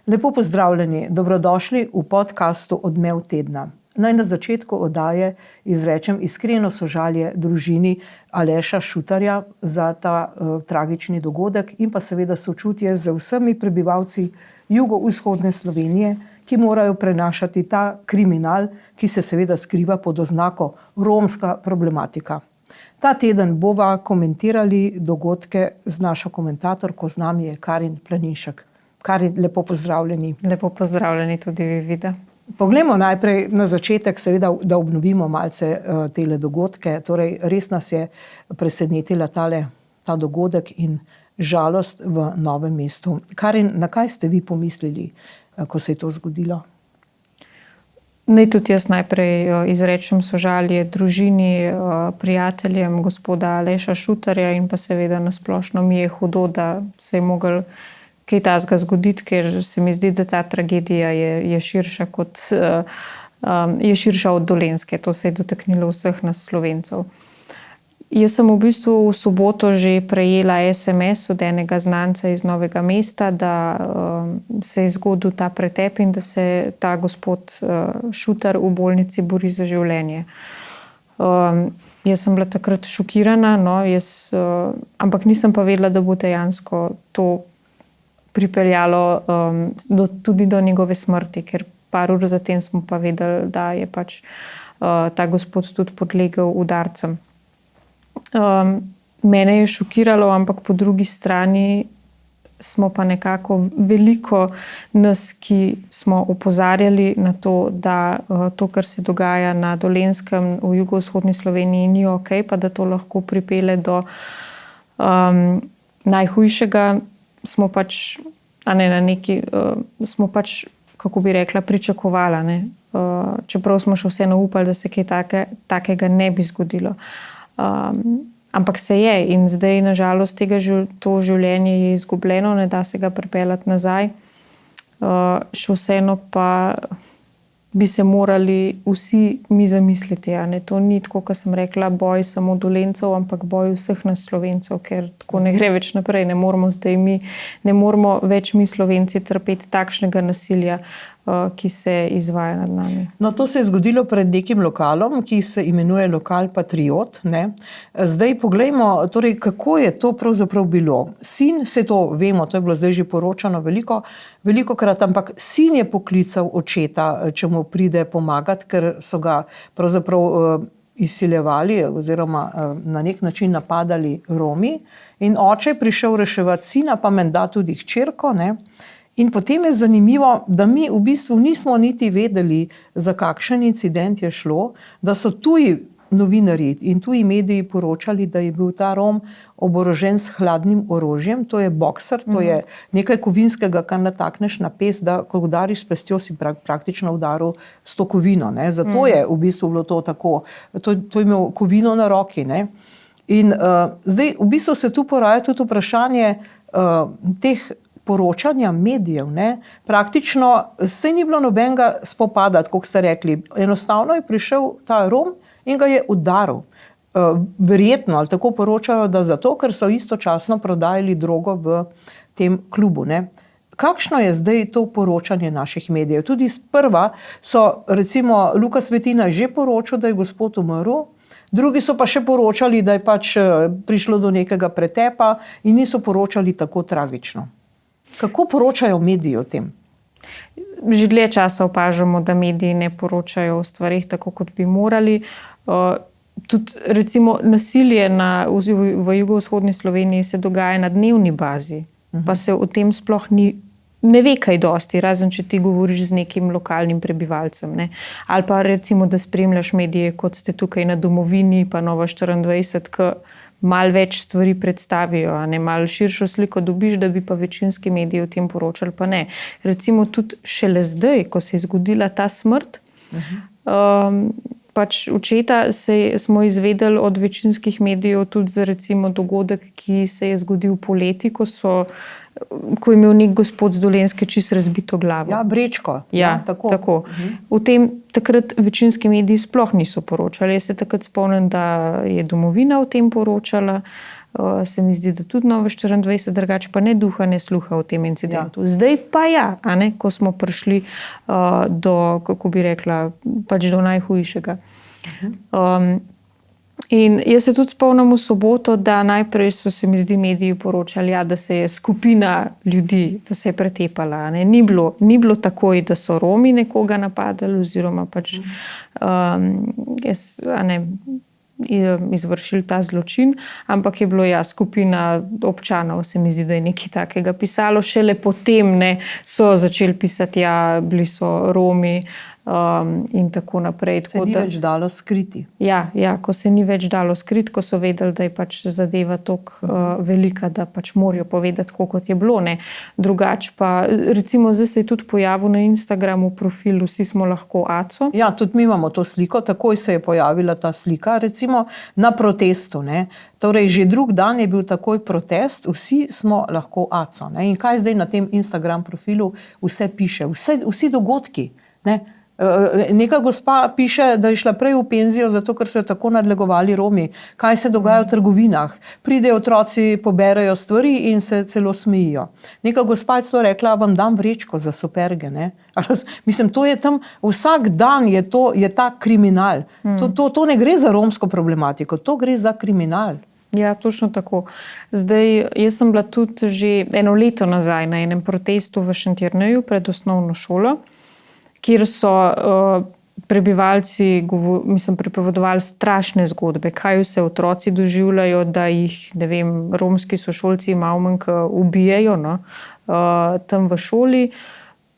Lepo pozdravljeni, dobrodošli v podcastu Odmev tedna. Naj na začetku oddaje izrečem iskreno sožalje družini Aleša Šutarja za ta tragični dogodek in pa seveda sočutje z vsemi prebivalci jugovzhodne Slovenije, ki morajo prenašati ta kriminal, ki se seveda skriva pod oznako romska problematika. Ta teden bova komentirali dogodke z našo komentatorko, z nami je Karin Planinšek. Karin, lepo pozdravljeni. Lepo pozdravljeni tudi vi, Vida. Poglejmo najprej na začetek, seveda, da obnovimo malce tele dogodke. Torej, res nas je presenetila ta dogodek in žalost v Novem mestu. Karin, na kaj ste vi pomislili, ko se je to zgodilo? Naj tudi jaz najprej izrečem sožalje družini, prijateljem gospoda Aleša Šutarja in pa seveda nasplošno mi je hudo, da se je mogel kaj takega zgoditi, ker se mi zdi, da ta tragedija je širša je širša od Dolenjske. To se je dotaknilo vseh nas Slovencev. Jaz sem v bistvu v soboto že prejela SMS od enega znanca iz Novega mesta, da se je zgodil ta pretep in da se ta gospod Šutar v bolnici bori za življenje. Jaz sem bila takrat šokirana, ampak nisem pa vedela, da bo dejansko to pripeljalo tudi do njegove smrti, ker par ur zatem smo pa vedeli, da je pač ta gospod tudi podlegel udarcem. Mene je šokiralo, ampak po drugi strani smo pa nekako veliko nas, ki smo opozarjali na to, da to, kar se dogaja na Dolenjskem v jugovzhodni Sloveniji, ni okej, pa da to lahko pripelje do najhujšega, smo pač, smo pač, kako bi rekla, pričakovali. Čeprav smo še vseeno upali, da se kaj takega ne bi zgodilo. Ampak se je in zdaj nažalost to življenje je izgubljeno, ne da se ga pripeljati nazaj. Še vseeno pa bi se morali vsi mi zamisliti. To ni tako, kot sem rekla, boj samo Dolenjcev, ampak boj vseh nas Slovencev, ker tako ne gre več naprej. Ne moramo več mi Slovenci trpeti takšnega nasilja, ki se izvaja nad nami. No, to se je zgodilo pred nekim lokalom, ki se imenuje Lokal Patriot, ne. Zdaj poglejmo, torej, kako je to pravzaprav bilo. Sin, se to vemo, to je bilo zdaj že poročano velikokrat, ampak sin je poklical očeta, če mu pride pomagati, ker so ga pravzaprav izsiljevali oziroma na nek način napadali Romi. In oče je prišel reševati sina, pa menda tudi hčerko, ne. In potem je zanimivo, da mi v bistvu nismo niti vedeli, za kakšen incident je šlo, da so tuji novinarji in tuji mediji poročali, da je bil ta Rom oborožen s hladnim orožjem, to je bokser, to je nekaj kovinskega, kar natakneš na pest, da ko udariš s pestjo, si praktično udaril s to kovino, ne. Zato je v bistvu bilo to tako, to je imel kovino na roki, ne. In zdaj v bistvu se tu poraja tudi vprašanje teh poročanja medijev, ne. Praktično saj ni bilo nobenega spopada, kot ste rekli. Enostavno je prišel ta Rom in ga je udaril. Verjetno, ali tako poročajo, da zato, ker so istočasno prodajali drogo v tem klubu, ne. Kakšno je zdaj to poročanje naših medijev? Tudi sprva so, recimo, Luka Svetina že poročal, da je gospod umrl, drugi so pa še poročali, da je pač prišlo do nekega pretepa in niso poročali tako tragično. Kako poročajo mediji o tem? Že dlje časa opažamo, da mediji ne poročajo o stvarih tako, kot bi morali. Tudi recimo nasilje v jugovzhodni Sloveniji se dogaja na dnevni bazi, pa se o tem sploh ne ve kaj dosti, razen če ti govoriš z nekim lokalnim prebivalcem, ne. Ali pa recimo, da spremljaš medije, kot ste tukaj na Domovini, pa Nova 24, ki malo več stvari predstavijo, malo širšo sliko dobiš, da bi pa večinski mediji o tem poročali, pa ne. Recimo tudi šele zdaj, ko se je zgodila ta smrt, pač očeta smo izvedeli od večinskih medijev tudi za recimo dogodek, ki se je zgodil poleti, ko je imel nek gospod z Dolenjske čisto razbito glavo. Ja, Brečko. Ja, tako. O tem takrat večinski mediji sploh niso poročali. Jaz se takrat spomnim, da je Domovina o tem poročala, se mi zdi, da tudi Nova24, drugače pa ne duha, ne sluha o tem incidentu. Zdaj pa ja, a ne, ko smo prišli do, kako bi rekla, pač do najhujšega. In jaz se tudi spomnim v soboto, da najprej so se mi zdi mediji poročali, da se je skupina ljudi, da se je pretepala. Ne. Ni bilo takoj, da so Romi nekoga napadali oziroma pač izvršili ta zločin, ampak je bilo skupina občanov, se mi zdi, da je nekaj takega pisalo. Šele potem so začeli pisati, bili so Romi, in tako naprej. Se ni več dalo skriti. Ja, ko se ni več dalo skriti, ko so vedeli, da je pač zadeva toliko velika, da pač morajo povedati, kot je bilo. Ne. Drugače pa, recimo, zdaj se je tudi pojavil na Instagramu profil Vsi smo lahko Aco. Ja, tudi mi imamo to sliko, takoj se je pojavila ta slika, recimo na protestu. Ne. Torej, že drug dan je bil takoj protest, Vsi smo lahko Aco. Ne. In kaj zdaj na tem Instagram profilu vse piše? Vsi dogodki, ne. Neka gospa piše, da je šla prej v penzijo, zato ker so jo tako nadlegovali Romi. Kaj se dogaja v trgovinah? Pridejo otroci, poberajo stvari in se celo smejijo. Neka gospa je celo rekla, vam dam vrečko za superge. Ne? Mislim, to je tam, vsak dan je ta kriminal. To ne gre za romsko problematiko, to gre za kriminal. Ja, točno tako. Zdaj, jaz sem bila tudi že 1 leto nazaj na enem protestu v Šentjerneju pred osnovno šolo, kjer so prebivalci pripovedovali strašne zgodbe, kaj vse otroci doživljajo, da jih, ne vem, romski sošolci malo manj ubijajo tam v šoli.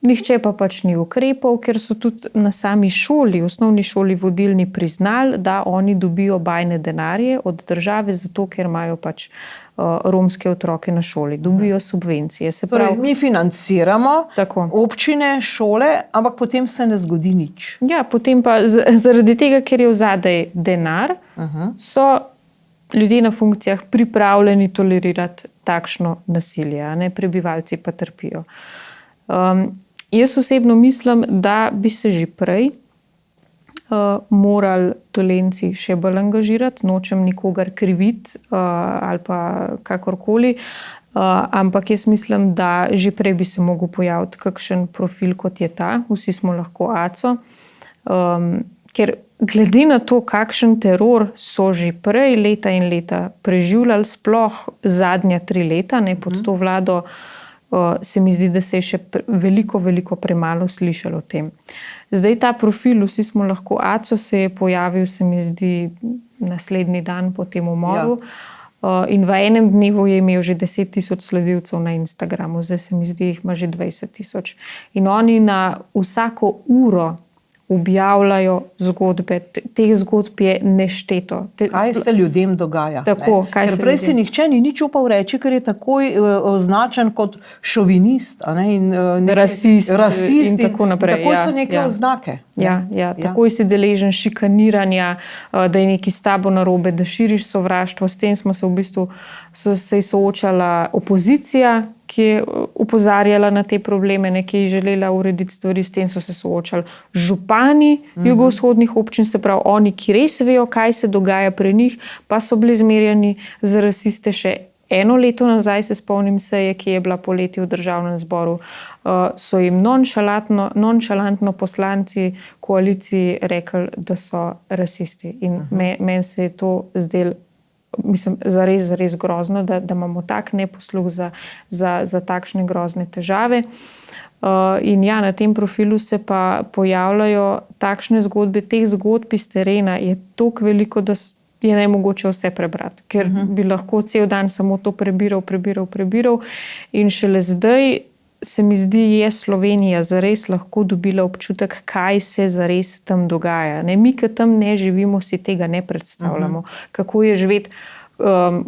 Nihče pa pač ni ukrepal, ker so tudi na sami šoli, osnovni šoli vodilni priznali, da oni dobijo bajne denarje od države, zato ker imajo pač romske otroke na šoli, dobijo subvencije. Torej, mi financiramo občine, šole, ampak potem se ne zgodi nič. Ja, potem pa zaradi tega, ker je vzadej denar, so ljudje na funkcijah pripravljeni tolerirati takšno nasilje, ne, prebivalci pa trpijo. Jaz osebno mislim, da bi se že prej morali Dolenjci še bolj angažirati, nočem nikogar kriviti ali pa kakorkoli, ampak jaz mislim, da že prej bi se mogel pojaviti kakšen profil, kot je ta, Vsi smo lahko Aco, ker glede na to, kakšen teror so že prej leta in leta preživljali, sploh zadnja 3 leta, ne, pod to vlado, se mi zdi, da se je še veliko premalo slišalo o tem. Zdaj ta profil Vsi smo lahko Aco se je pojavil, se mi zdi, naslednji dan po tem umoru. In v enem dnevu je imel že 10 000 sledilcev na Instagramu, zdaj se mi zdi, jih ima že 20 000. In oni na vsako uro objavljajo zgodbe. Teh zgodb je nešteto. Kaj se ljudem dogaja? Tako, ker prej si nihče ni nič upal reči, ker je takoj označen kot šovinist, rasist in tako naprej. Tako so neke oznake. Ja, takoj si deležen šikaniranja, da je nekaj s tabo narobe, da širiš sovraštvo. S tem smo se v bistvu soočala opozicija, ki je opozarjala na te probleme, ki je želela urediti stvari, s tem so se soočali župani jugovzhodnih občin, se pravi oni, ki res vejo, kaj se dogaja pri njih, pa so bili zmerjani za rasiste. Še 1 leto nazaj se spomnim seje, ki je bila poleti v Državnem zboru, so jim nonšalantno poslanci koaliciji rekli, da so rasisti. In meni se je to zdelo, mislim, zares grozno, da imamo tak neposluh za takšne grozne težave. In ja, na tem profilu se pa pojavljajo takšne zgodbe. Teh zgodb iz terena je toliko veliko, da je nemogoče vse prebrati, ker bi lahko cel dan samo to prebiral. In šele zdaj se mi zdi, je Slovenija zares lahko dobila občutek, kaj se zares tam dogaja. Ne, mi, ki tam ne živimo, si tega ne predstavljamo. Kako je živeti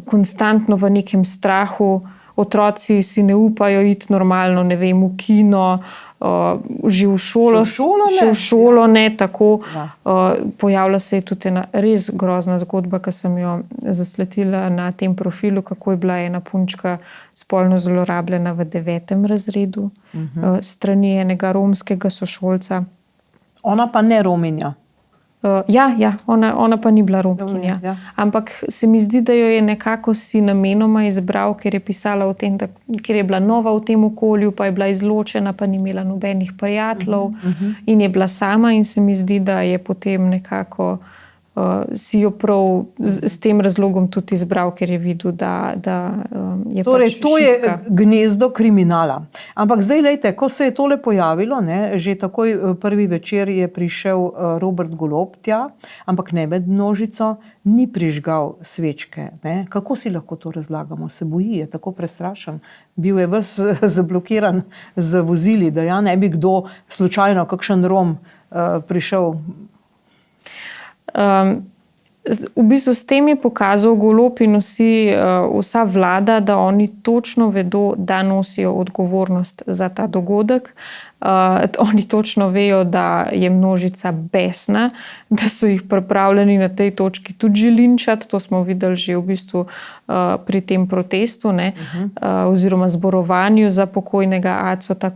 konstantno v nekem strahu, otroci si ne upajo iti normalno, ne vem, v kino, že v šolo ne, tako. Pojavila se je tudi ena res grozna zgodba, ki sem jo zasledila na tem profilu, kako je bila ena punčka spolno zlorabljena v 9. razredu strani enega romskega sošolca. Ona pa ne Rominja. Ona pa ni bila Romkinja. Ja. Ampak se mi zdi, da jo je nekako si namenoma izbral, ker je pisala o tem, ker je bila nova v tem okolju, pa je bila izločena, pa ni imela nobenih prijateljev in je bila sama in se mi zdi, da je potem nekako si jo prav s tem razlogom tudi izbral, ker je videl, da je torej, pač to šibka. je gnezdo kriminala. Ampak zdaj, lejte, ko se je tole pojavilo, ne, že takoj prvi večer je prišel Robert Golob tja, ampak ne med množico, ni prižgal svečke. Ne. Kako si lahko to razlagamo? Se boji, je tako prestrašen. Bil je ves zablokiran z vozili, da ja ne bi kdo slučajno, kakšen Rom prišel. V bistvu s tem je pokazal Golob in vsa vlada, da oni točno vedo, da nosijo odgovornost za ta dogodek. Oni točno vejo, da je množica besna, da so jih pripravljeni na tej točki tudi že linčati. To smo videli že v bistvu pri tem protestu, ne? Oziroma zborovanju za pokojnega Acota,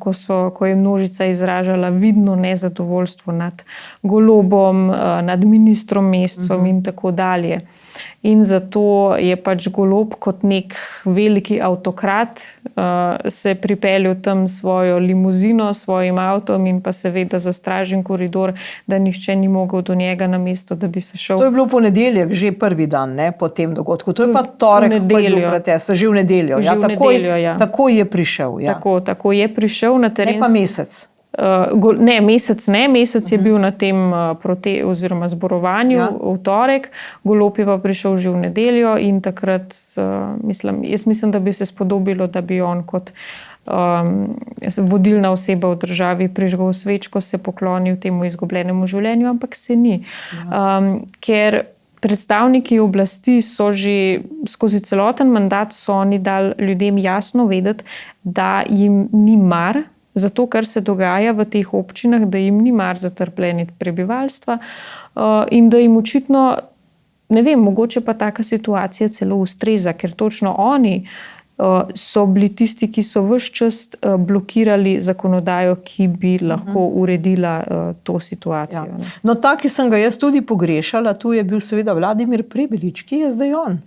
ko je množica izražala vidno nezadovoljstvo nad Golobom, nad ministrom Mescom in tako dalje. In zato je pač Golob kot nek veliki avtokrat se pripeljal tam svojo limuzino, svojim avtom in pa seveda zastražen koridor, da nihče ni mogel do njega na mesto, da bi se šel. To je bilo v ponedeljek, že prvi dan, ne, po tem dogodku. To je pa torek, ko je bil protest, že v nedeljo. Že v nedeljo, ja. Tako je prišel. Ja. Tako je prišel na teren. Ne pa mesec. Mesec je bil na tem oziroma zborovanju v torek, Golob je pa prišel že v nedeljo in takrat jaz mislim, da bi se spodobilo, da bi on kot vodilna oseba v državi prižgal svečko, se poklonil temu izgubljenemu življenju, ampak se ni. Ker predstavniki oblasti so že skozi celoten mandat so oni dali ljudem jasno vedeti, da jim ni mar zato, kar se dogaja v teh občinah, da jim ni mar za trpljenje prebivalstva in da jim očitno, ne vem, mogoče pa taka situacija celo ustreza, ker točno oni so bili tisti, ki so ves čas blokirali zakonodajo, ki bi lahko uredila to situacijo. Ja. No, taki sem ga jaz tudi pogrešala, tu je bil seveda Vladimir Prebilič, ki je zdaj on?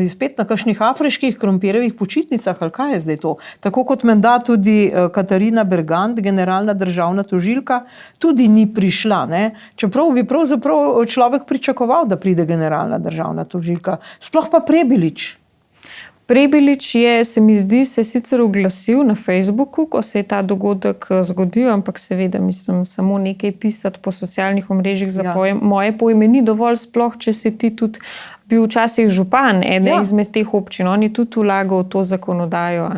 Spet na kakšnih afriških krompirjevih počitnicah, ali kaj je zdaj to? Tako kot menda tudi Katarina Bergant, generalna državna tožilka, tudi ni prišla. Ne? Čeprav bi pravzaprav človek pričakoval, da pride generalna državna tožilka. Sploh pa Prebilič. Prebilič se mi zdi, se sicer oglasil na Facebooku, ko se je ta dogodek zgodil, ampak seveda mislim, samo nekaj pisati po socialnih omrežjih za moje pojme ni dovolj, sploh če si ti tudi bil včasih župan eden izmed teh občin. On je tudi vlagal v to zakonodajo.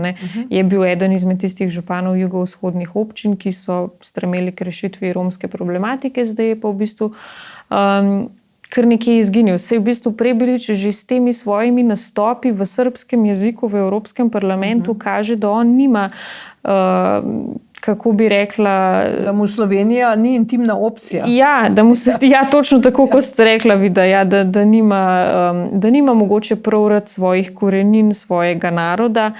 Je bil eden izmed tistih županov jugovzhodnih občin, ki so stremeli k rešitvi romske problematike, zdaj je pa v bistvu kar nekje izginil. Se je v bistvu Prebilič že s temi svojimi nastopi v srbskem jeziku v Evropskem parlamentu kaže, da on nima, kako bi rekla... Da mu Slovenija ni intimna opcija. Ja, točno tako, kot ste rekla, Vida, da nima mogoče prav rad svojih korenin, svojega naroda,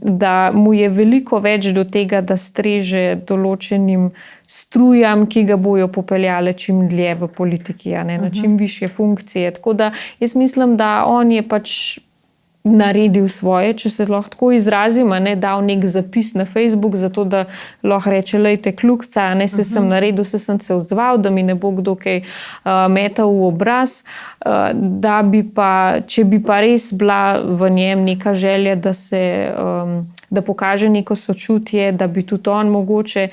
da mu je veliko več do tega, da streže določenim strujam, ki ga bojo popeljale čim dlje v politiki, na čim višje funkcije. Tako da jaz mislim, da on je pač naredil svoje, če se lahko tako izrazim, dal nek zapis na Facebook, zato da lahko reče, lejte, kljukca, se sem naredil, sem se odzval, da mi ne bo kdo kaj metal v obraz, da bi pa, če bi pa res bila v njem neka želja, da pokaže neko sočutje, da bi tudi on mogoče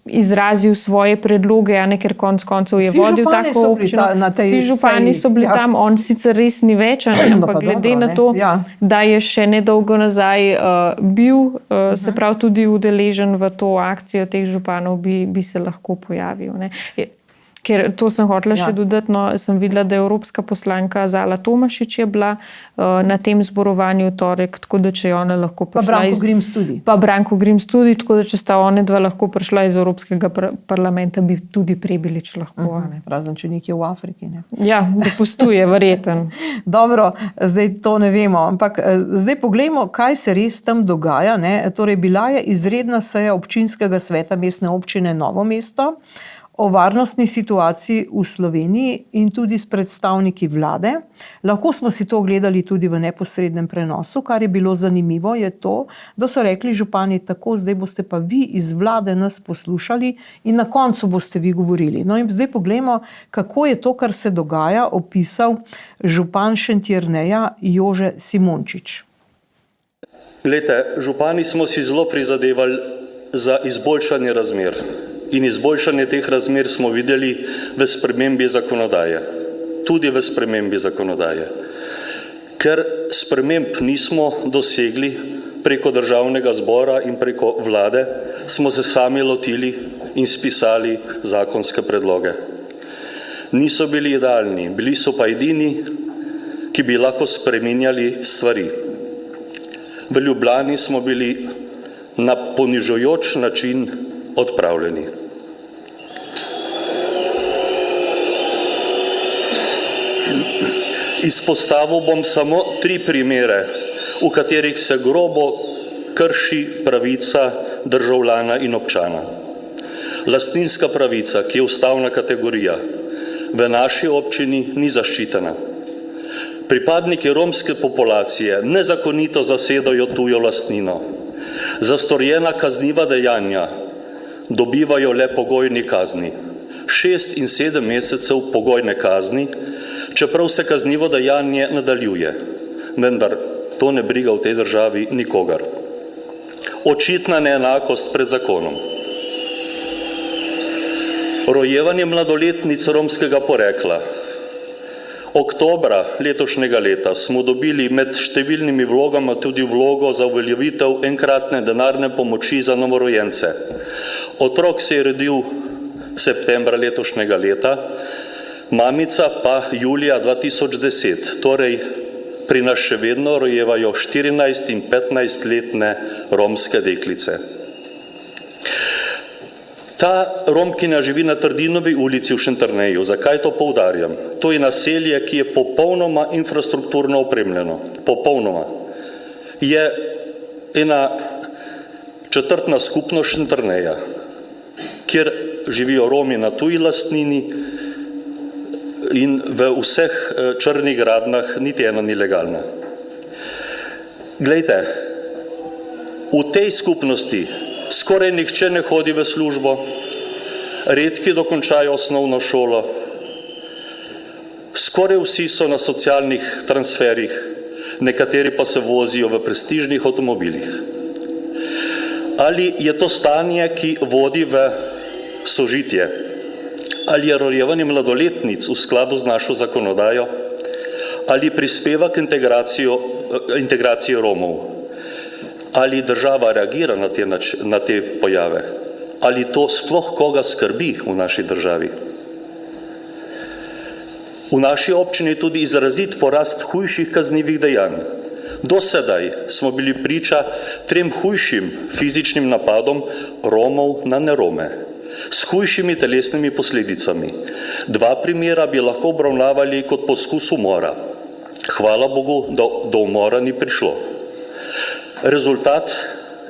izrazil svoje predloge, ker konec koncev je vodil tako občino. Vsi župani so bili tam, on sicer res ni več, ampak glede na to, da je še nedolgo nazaj bil, se pravi tudi udeležen v to akcijo teh županov, bi se lahko pojavil. Ker to sem hotela še dodati, sem videla, da je evropska poslanka Zala Tomašič je bila na tem zborovanju v torek, tako da če je ona lahko prišla Pa Branko Grims tudi, tako da če sta one dva lahko prišla iz Evropskega parlamenta, bi tudi Prebilič lahko. Razen če nekje v Afriki. Ne? Ja, dopustuje, verjeten. Dobro, zdaj to ne vemo, ampak zdaj poglejmo, kaj se res tam dogaja. Torej, bila je izredna seja občinskega sveta mestne občine Novo mesto. o varnostni situaciji v Sloveniji in tudi s predstavniki vlade. Lahko smo si to gledali tudi v neposrednem prenosu. Kar je bilo zanimivo, je to, da so rekli župani tako, zdaj boste pa vi iz vlade nas poslušali in na koncu boste vi govorili. No in zdaj poglejmo, kako je to, kar se dogaja, opisal župan Šentjerneja Jože Simončič. Glejte, župani smo si zelo prizadevali za izboljšanje razmer. In izboljšanje teh razmer smo videli v spremembi zakonodaje. Tudi v spremembi zakonodaje. Ker sprememb nismo dosegli preko državnega zbora in preko vlade, smo se sami lotili in spisali zakonske predloge. Niso bili idealni, bili so pa edini, ki bi lahko spreminjali stvari. V Ljubljani smo bili na ponižujoč način odpravljeni. Izpostavil bom samo 3 primere, v katerih se grobo krši pravica državljana in občana. Lastninska pravica, ki je ustavna kategorija, v naši občini ni zaščitena. Pripadniki romske populacije nezakonito zasedajo tujo lastnino. Za storjena kazniva dejanja dobivajo le pogojni kazni. 6 in 7 mesecev pogojne kazni, čeprav se kaznivo dejanje nadaljuje. Vendar to ne briga v tej državi nikogar. Očitna neenakost pred zakonom. Rojevanje mladoletnic romskega porekla. Oktobra letošnjega leta smo dobili med številnimi vlogama tudi vlogo za uveljavitev enkratne denarne pomoči za novorojence. Otrok se je rodil septembra letošnjega leta, mamica pa julija 2010, torej pri nas še vedno rojevajo 14 in 15-letne romske deklice. Ta Romkinja živi na Trdinovi ulici v Šentjerneju. Zakaj to poudarjam? To je naselje, ki je popolnoma infrastrukturno opremljeno. Popolnoma. Je ena četrtna skupnost Šentjerneja, kjer živijo Romi na tuji lastnini in v vseh črnih gradnjah niti ena ni legalna. Glejte, v tej skupnosti skoraj nihče ne hodi v službo, redki dokončajo osnovno šolo, skoraj vsi so na socialnih transferih, nekateri pa se vozijo v prestižnih avtomobilih. Ali je to stanje, ki vodi v sožitje? Ali je rojevanje mladoletnic v skladu z našo zakonodajo? Ali prispeva k integraciji Romov? Ali država reagira na te pojave? Ali to sploh koga skrbi v naši državi? V naši občini je tudi izrazit porast hujših kaznivih dejanj. Do sedaj smo bili priča 3 hujšim fizičnim napadom Romov na nerome, s hujšimi telesnimi posledicami. 2 primera bi lahko obravnavali kot poskus umora. Hvala Bogu, da do umora ni prišlo. Rezultat,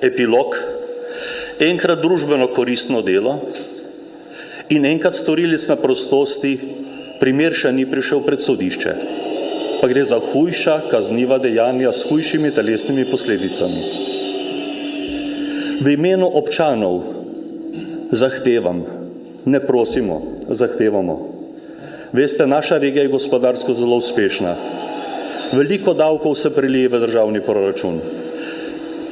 epilog, enkrat družbeno koristno delo in enkrat storilec na prostosti, primer še ni prišel pred sodišče. Pa gre za hujša kazniva dejanja s hujšimi telesnimi posledicami. V imenu občanov zahtevam, ne prosimo, zahtevamo. Veste, naša regija je gospodarsko zelo uspešna. Veliko davkov se prelije v državni proračun.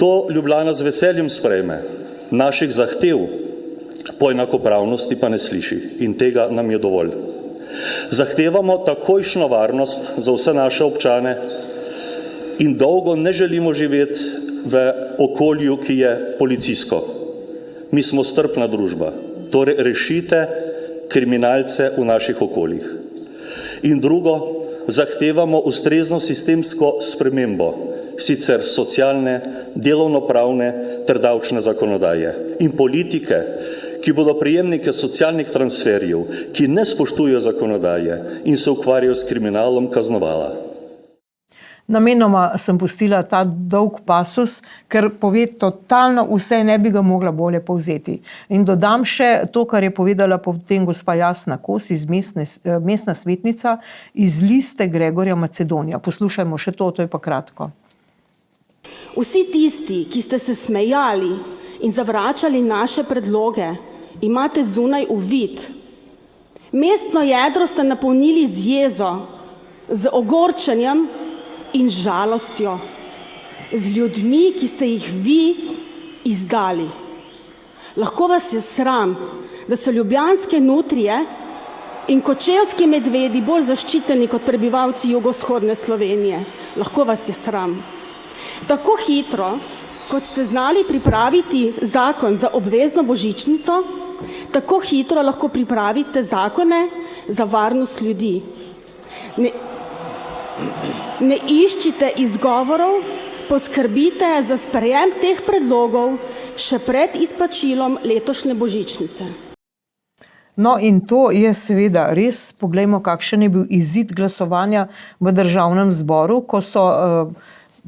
To Ljubljana z veseljem sprejme, naših zahtev po enakopravnosti pa ne sliši in tega nam je dovolj. Zahtevamo takojšnjo varnost za vse naše občane in dolgo ne želimo živeti v okolju, ki je policijsko. Mi smo strpna družba, torej rešite kriminalce v naših okoljih. In drugo, zahtevamo ustrezno sistemsko spremembo, sicer socialne, delovnopravne ter davčne zakonodaje in politike, ki bodo prejemnike socialnih transferjev, ki ne spoštujejo zakonodaje in se ukvarjajo s kriminalom, kaznovala. Namenoma sem pustila ta dolg pasus, ker pove totalno vse, ne bi ga mogla bolje povzeti. In dodam še to, kar je povedala potem gospa Jasna Kos, mestna svetnica iz Liste Gregorja Macedonija. Poslušajmo še to je pa kratko. Vsi tisti, ki ste se smejali in zavračali naše predloge, imate zunaj uvid. Mestno jedro ste napolnili z jezo, z ogorčenjem in žalostjo, z ljudmi, ki ste jih vi izdali. Lahko vas je sram, da so ljubljanske nutrije in kočevski medvedi bolj zaščiteni kot prebivalci jugovzhodne Slovenije. Lahko vas je sram. Tako hitro, kot ste znali pripraviti zakon za obvezno božičnico, tako hitro lahko pripravite zakone za varnost ljudi. Ne iščite izgovorov, poskrbite za sprejem teh predlogov še pred izplačilom letošnje božičnice. No in to je seveda res, poglejmo, kakšen je bil izid glasovanja v Državnem zboru, ko so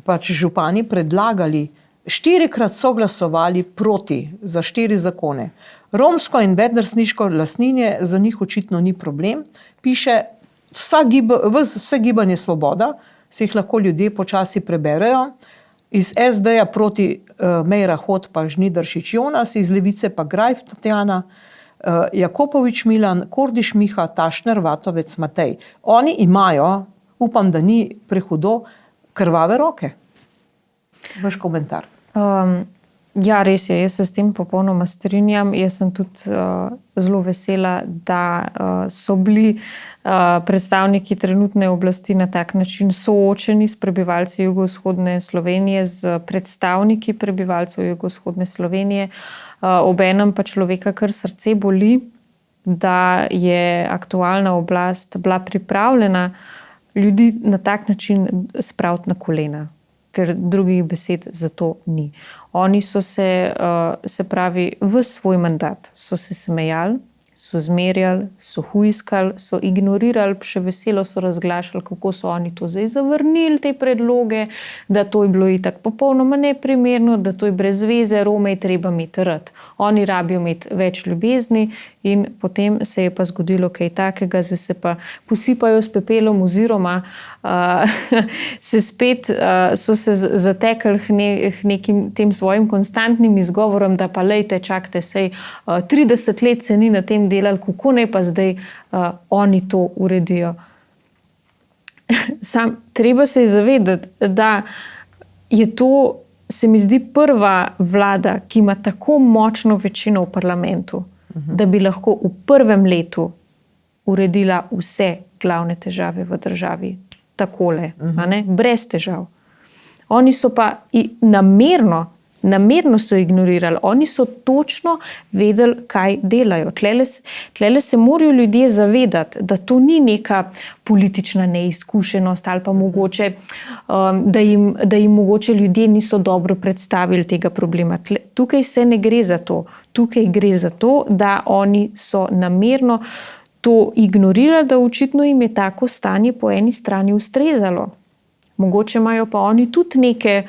pač župani predlagali, 4-krat so glasovali proti za 4 zakone. Romsko in medvrstniško lastninje za njih očitno ni problem. Piše, vse gibanje Svoboda, se jih lahko ljudje počasi preberejo. Iz SD-ja proti Mejra Hot pa Žnidaršič Jonas, iz Levice pa Grajf Tatjana, Jakopovič Milan, Kordiš Miha, Tašner Vatovec Matej. Oni imajo, upam, da ni prehudo, krvave roke. Vaš komentar. Ja, res je, jaz se s tem popolnoma strinjam. Jaz sem tudi zelo vesela, da so bili predstavniki trenutne oblasti na tak način soočeni s prebivalci jugovzhodne Slovenije, z predstavniki prebivalcev jugovzhodne Slovenije. Obenem pa človeka kar srce boli, da je aktualna oblast bila pripravljena ljudi na tak način spraviti na kolena, ker drugih besed za to ni. Oni so se pravi, v svoj mandat so se smejali, so zmerjali, so hujskali, so ignorirali, še veselo so razglašali, kako so oni to zdaj zavrnili, te predloge, da to je bilo itak popolnoma neprimerno, da to je brez veze, Rome je treba imeti rad. Oni rabijo imeti več ljubezni in potem se je pa zgodilo kaj takega, zdaj se pa posipajo s pepelom oziroma se spet so se zatekli nekim tem svojim konstantnim izgovorom, da pa lejte, čakajte, sej 30 let se ni na tem delali, kako naj pa zdaj oni to uredijo. Treba se je zavedati, da je to, se mi zdi, prva vlada, ki ima tako močno večino v parlamentu, da bi lahko v prvem letu uredila vse glavne težave v državi. Takole, brez težav. Oni so pa namerno so ignorirali. Oni so točno vedeli, kaj delajo. Tlele se morajo ljudje zavedati, da to ni neka politična neizkušenost ali pa mogoče, da jim mogoče ljudje niso dobro predstavili tega problema. Tukaj se ne gre za to. Tukaj gre za to, da oni so namerno to ignorirali, da očitno jim je tako stanje po eni strani ustrezalo. Mogoče imajo pa oni tudi neke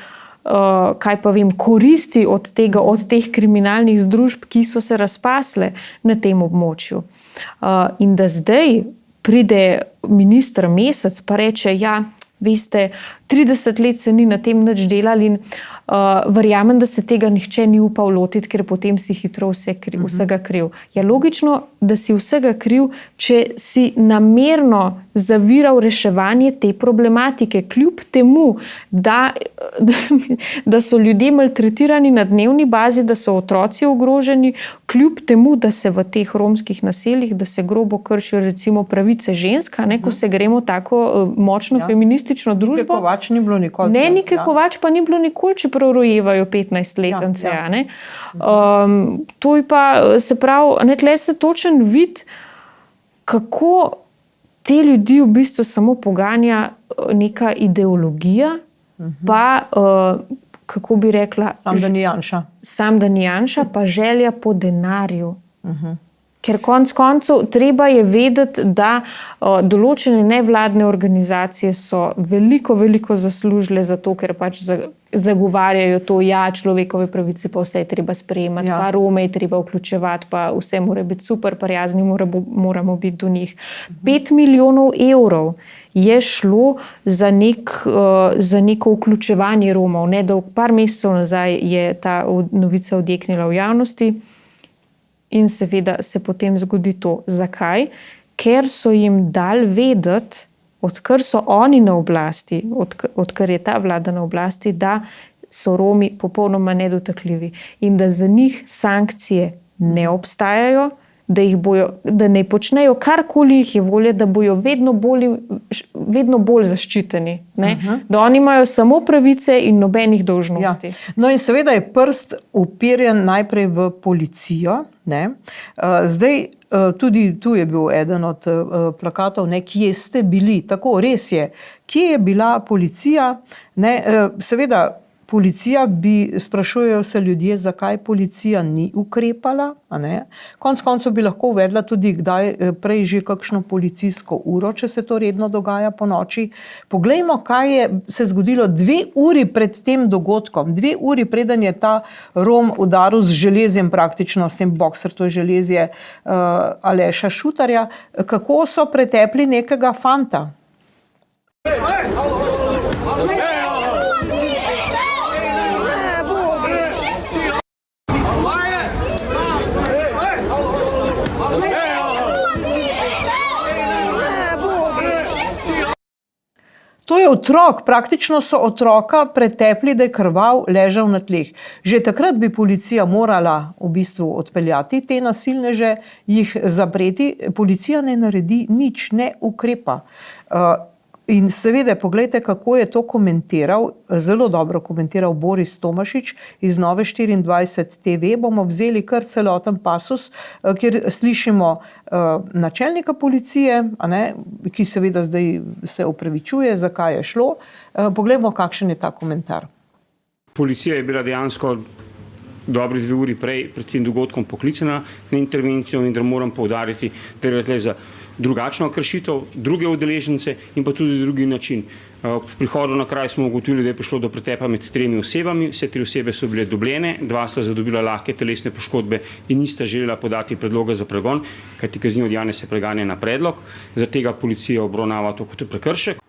kaj pa vem, koristi od tega, od teh kriminalnih združb, ki so se razpasle na tem območju. In da zdaj pride minister Mesec pa reče, ja, veste, 30 let se ni na tem nič delali in verjamem, da se tega nihče ni upal lotiti, ker potem si hitro vsega kriv. Je logično, da si vsega kriv, če si namerno zaviral reševanje te problematike, kljub temu, da so ljudje maltretirani na dnevni bazi, da so otroci ogroženi, kljub temu, da se v teh romskih naseljih, da se grobo kršijo recimo pravice žensk, ko se gremo tako močno feministično družbo. Kovač ni bilo nikoli. Ne, Nike Kovač pa ni bilo nikoli, čeprav rojevajo 15-letence. To je pa, se pravi, tle se točen vid, kako te ljudi v bistvu samo poganja neka ideologija, pa, kako bi rekla, Sam da ni Janša, pa želja po denarju. Ker konec koncev treba je vedeti, da določene nevladne organizacije so veliko zaslužile za to, ker pač zagovarjajo to, ja, človekove pravice pa vse je treba sprejemati, pa Rome je treba vključevati, pa vse mora biti super, prijazni moramo biti do njih. 5 milijonov evrov je šlo za neko vključevanje Romov. Par mesecev nazaj je ta novica odjeknila v javnosti. In seveda se potem zgodi to. Zakaj? Ker so jim dali vedeti, odkar so oni na oblasti, odkar je ta vlada na oblasti, da so Romi popolnoma nedotakljivi in da za njih sankcije ne obstajajo, da ne počnejo karkoli jih je volja, da bojo vedno bolj zaščiteni. Da oni imajo samo pravice in nobenih dolžnosti. No in seveda je prst uperjen najprej v policijo. Zdaj, tudi tu je bil eden od plakatov, kje ste bili, tako res je, kje je bila policija, seveda policija sprašujejo se ljudje, zakaj policija ni ukrepala, konec koncev bi lahko uvedla tudi kdaj prej že kakšno policijsko uro, če se to redno dogaja po noči. Poglejmo, kaj je se zgodilo 2 uri pred tem dogodkom, 2 uri preden je ta Rom udaril z železjem praktično, s tem bokser, to je železje Aleša Šutarja, kako so pretepli nekega fanta. To je otrok, praktično so otroka pretepli, da je krvav, ležal na tleh. Že takrat bi policija morala v bistvu odpeljati te nasilneže, jih zapreti. Policija ne naredi nič, ne ukrepa. In seveda, poglejte, kako je to komentiral, zelo dobro komentiral Boris Tomašič iz Nove24 TV. Bomo vzeli kar celoten pasus, kjer slišimo načelnika policije, ki seveda zdaj se opravičuje, zakaj je šlo. Poglejmo, kakšen je ta komentar. Policija je bila dejansko dobri 2 uri pred tem dogodkom poklicana na intervencijo in da moram poudariti, da je tle za drugačno kršitev, druge udeležence in pa tudi drugi način. V prihodu na kraj smo ugotovili, da je prišlo do pretepa med 3 osebami, vse 3 osebe so bile dobljene, 2 sta zadobila lahke telesne poškodbe in nista želela podati predloga za pregon, kajti kaznivo dejanje se preganja na predlog, zaradi tega policija obravnava to kot prekršek.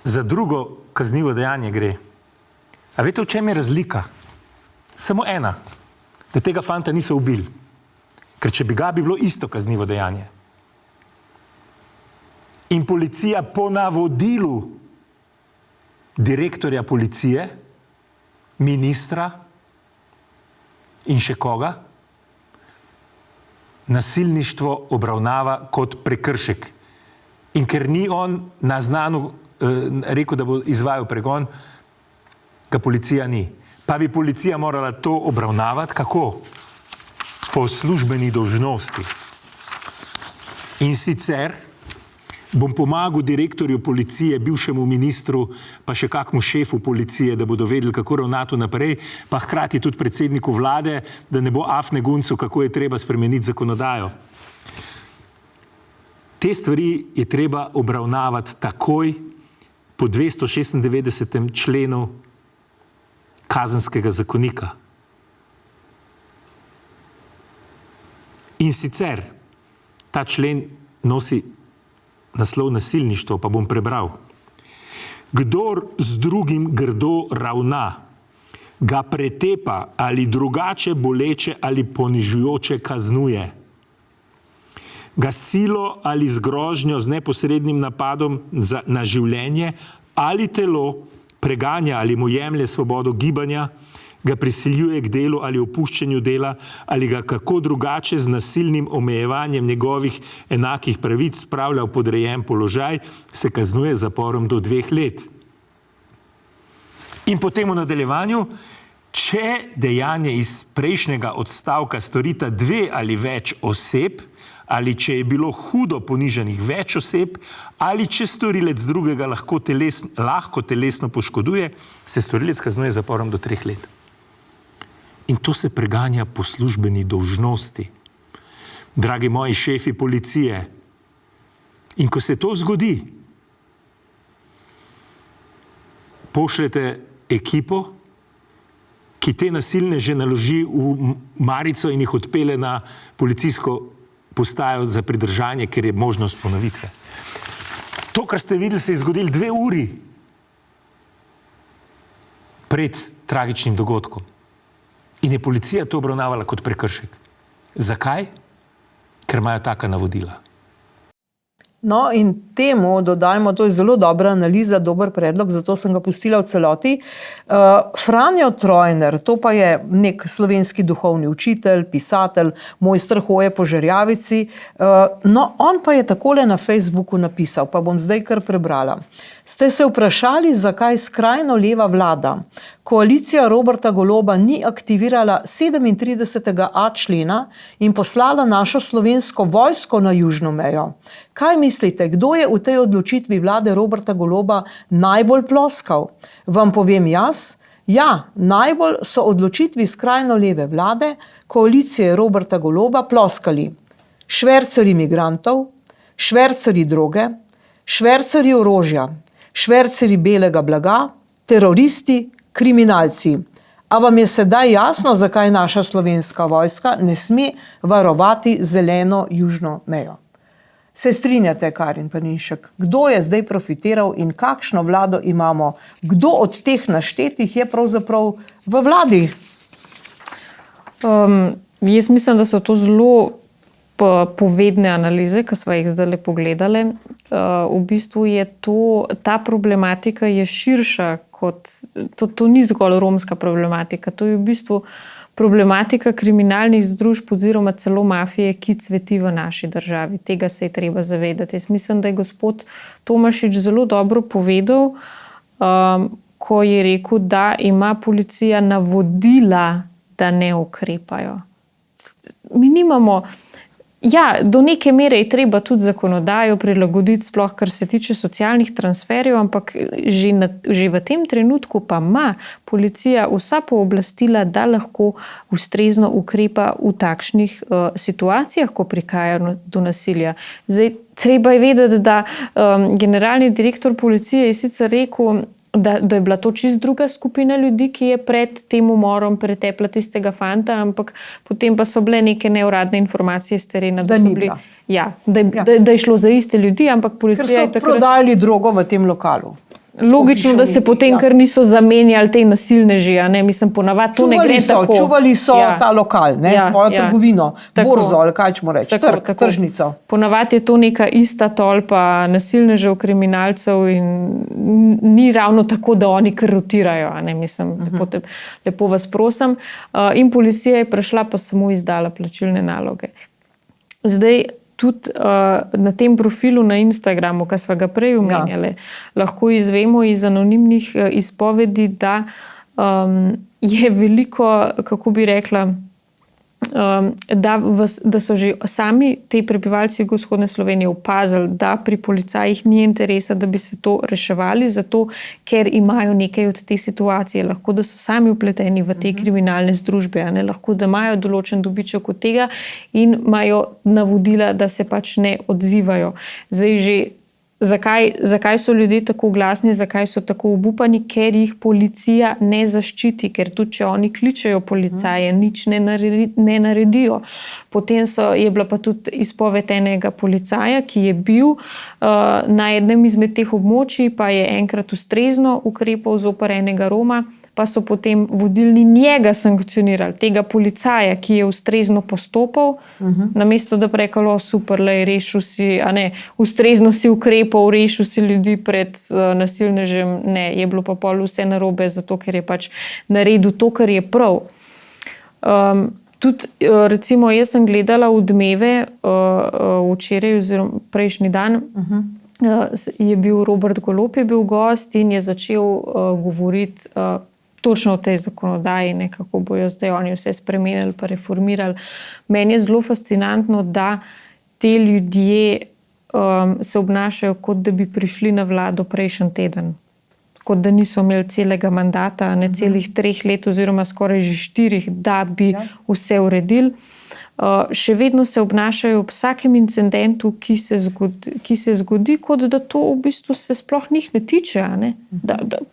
Za drugo kaznivo dejanje gre. A veste, v čem je razlika? Samo ena. Da tega fanta niso ubili. Ker če bi ga, bi bilo isto kaznivo dejanje. In policija po navodilu direktorja policije, ministra in še koga, nasilništvo obravnava kot prekršek. In ker ni on naznanil, rekel, da bo izvajal pregon, ga policija ni. Pa bi policija morala to obravnavati, kako? Po službeni dolžnosti. In sicer bom pomagal direktorju policije, bivšemu ministru, pa še kakmu šefu policije, da bodo vedeli, kako ravnati naprej, pa hkrati tudi predsedniku vlade, da ne bo afne guncu, kako je treba spremeniti zakonodajo. Te stvari je treba obravnavati takoj po 296. členu Kazenskega zakonika. In sicer ta člen nosi naslov nasilništvo, pa bom prebral. Kdor z drugim grdo ravna, ga pretepa ali drugače boleče ali ponižujoče kaznuje, ga silo ali z grožnjo z neposrednim napadom na življenje ali telo preganja ali mu jemlje svobodo gibanja, ga prisiljuje k delu ali opuščanju dela ali ga kako drugače z nasilnim omejevanjem njegovih enakih pravic spravlja v podrejen položaj, se kaznuje z zaporom do 2 let. In potem v nadaljevanju, če dejanje iz prejšnjega odstavka storita 2 ali več oseb, ali če je bilo hudo ponižanih več oseb, ali če storilec drugega lahko telesno poškoduje, se storilec kaznuje z zaporom do 3 let. In to se preganja po službeni dolžnosti. Dragi moji šefi policije, in ko se to zgodi, pošljete ekipo, ki te nasilneže naloži v marico in jih odpelje na policijsko postajo za pridržanje, ker je možnost ponovitve. To, kar ste videli, se je zgodilo 2 uri pred tragičnim dogodkom. In je policija to obravnavala kot prekršek. Zakaj? Ker imajo taka navodila. No, in temu dodajmo, to je zelo dobra analiza, dober predlog, zato sem ga pustila v celoti. Franjo Trojner, to pa je nek slovenski duhovni učitelj, pisatelj, mojster hoje po žerjavici. No, on pa je takole na Facebooku napisal, pa bom zdaj kar prebrala. Ste se vprašali, zakaj skrajno leva vlada, koalicija Roberta Goloba ni aktivirala 37.a člena in poslala našo slovensko vojsko na južno mejo? Kaj mislite, kdo je v tej odločitvi vlade Roberta Goloba najbolj ploskal? Vam povem jaz? Ja, najbolj so odločitvi skrajno leve vlade, koalicije Roberta Goloba ploskali šverceri migrantov, šverceri droge, šverceri orožja, šverceri belega blaga, teroristi, kriminalci. A vam je sedaj jasno, zakaj naša slovenska vojska ne sme varovati zeleno južno mejo? Se strinjate, Karin Planinšek? Kdo je zdaj profitiral in kakšno vlado imamo? Kdo od teh naštetih je pravzaprav v vladi? Jaz mislim, da so to zelo povedne analize, ki smo jih zdaj pogledali. V bistvu je ta problematika je širša kot, to ni zgolj romska problematika, to je v bistvu problematika kriminalnih združb oziroma celo mafije, ki cveti v naši državi. Tega se je treba zavedati. Jaz mislim, da je gospod Tomašič zelo dobro povedal, ko je rekel, da ima policija navodila, da ne ukrepajo. Mi nimamo... Ja, do neke mere je treba tudi zakonodajo prilagoditi, sploh kar se tiče socialnih transferjev, ampak že v tem trenutku pa ima policija vsa pooblastila, da lahko ustrezno ukrepa v takšnih situacijah, ko prihaja do nasilja. Zdaj, treba je vedeti, da generalni direktor policije je sicer rekel, da je bila to čist druga skupina ljudi, ki je pred tem umorom pretepla tistega fanta, ampak potem pa so bile neke neuradne informacije z terena, da so bili, da je šlo za iste ljudi, ampak policija je takrat... Ker so prodajali drogo v tem lokalu. Logično, da se potem kar niso zamenjali te nasilneži, ne, mislim, ponavadi to ne gre tako. Čuvali so ta lokal, svojo trgovino, borzo ali kaj ćemo reči, tržnico. Ponavadi je to neka ista tolpa nasilnežev, kriminalcev in ni ravno tako, da oni kar rotirajo, ne, mislim, lepo vas prosim. In policija je prišla pa samo izdala plačilne naloge. Zdaj, tudi na tem profilu na Instagramu, ki smo ga prej omenjali, lahko izvemo iz anonimnih izpovedi, da je veliko, kako bi rekla, da so že sami te prebivalci Jugovzhodne Slovenije opazili, da pri policajih ni interesa, da bi se to reševali, zato ker imajo nekaj od te situacije, lahko da so sami vpleteni v te kriminalne združbe, lahko da imajo določen dobiček od tega in imajo navodila, da se pač ne odzivajo. Zdaj že Zakaj so ljudje tako glasni, zakaj so tako obupani? Ker jih policija ne zaščiti, ker tudi če oni kličejo policaje, nič ne naredijo. Potem je bila pa tudi izpoved enega policaja, ki je bil na enem izmed teh območij, pa je enkrat ustrezno ukrepal zoper enega Roma, pa so potem vodilni njega sankcionirali, tega policaja, ki je ustrezno postopal, namesto da prekalo super, rešil si, ustrezno si ukrepal, rešil si ljudi pred nasilnežem, ne, je bilo pa pol vse narobe, zato ker je pač naredil to, kar je prav. Tudi, recimo, jaz sem gledala Odmeve včeraj oziroma prejšnji dan, je bil Robert Golob je bil gost in je začel govoriti točno o tej zakonodaji, kako bojo zdaj oni vse spremenili pa reformirali. Meni je zelo fascinantno, da te ljudje se obnašajo, kot da bi prišli na vlado prejšnji teden. kot da niso imeli celega mandata, ne celih 3 let oziroma skoraj že 4, da bi vse uredili. Še vedno se obnašajo ob vsakem incidentu, ki se zgodi, kot da to v bistvu se sploh njih ne tiče. Ne?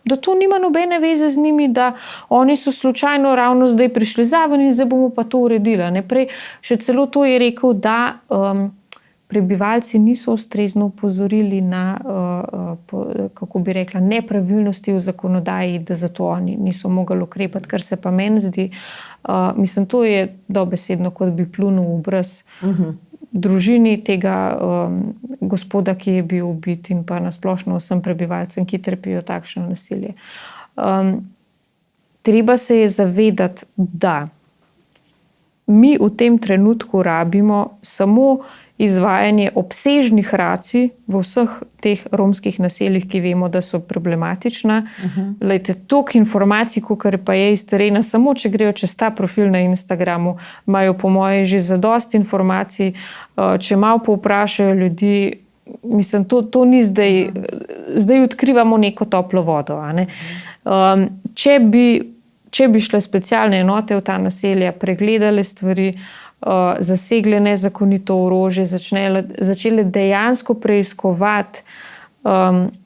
Da to nima nobene veze z njimi, da oni so slučajno ravno zdaj prišli zraven in zdaj bomo pa to uredili. Ne? Prej še celo to je rekel, da prebivalci niso ustrezno upozorili na, kako bi rekla, nepravilnosti v zakonodaji, da zato oni niso mogli ukrepati, kar se pa meni zdi. Mislim, to je dobesedno, kot bi plunil v obraz družini tega gospoda, ki je bil ubit in pa nasplošno vsem prebivalcem, ki trpijo takšno nasilje. Treba se je zavedati, da mi v tem trenutku rabimo samo izvajanje obsežnih racij v vseh teh romskih naseljih, ki vemo, da so problematična. Lejte, toliko informacij, kakor pa je iz terena, samo če grejo čez ta profil na Instagramu, imajo po moje že zadost informacij. Če malo povprašajo ljudi, mislim, to ni zdaj odkrivamo neko toplo vodo. A ne? Če bi šle specialne enote v ta naselja, pregledale stvari, zasegle nezakonito orožje, začele dejansko preiskovati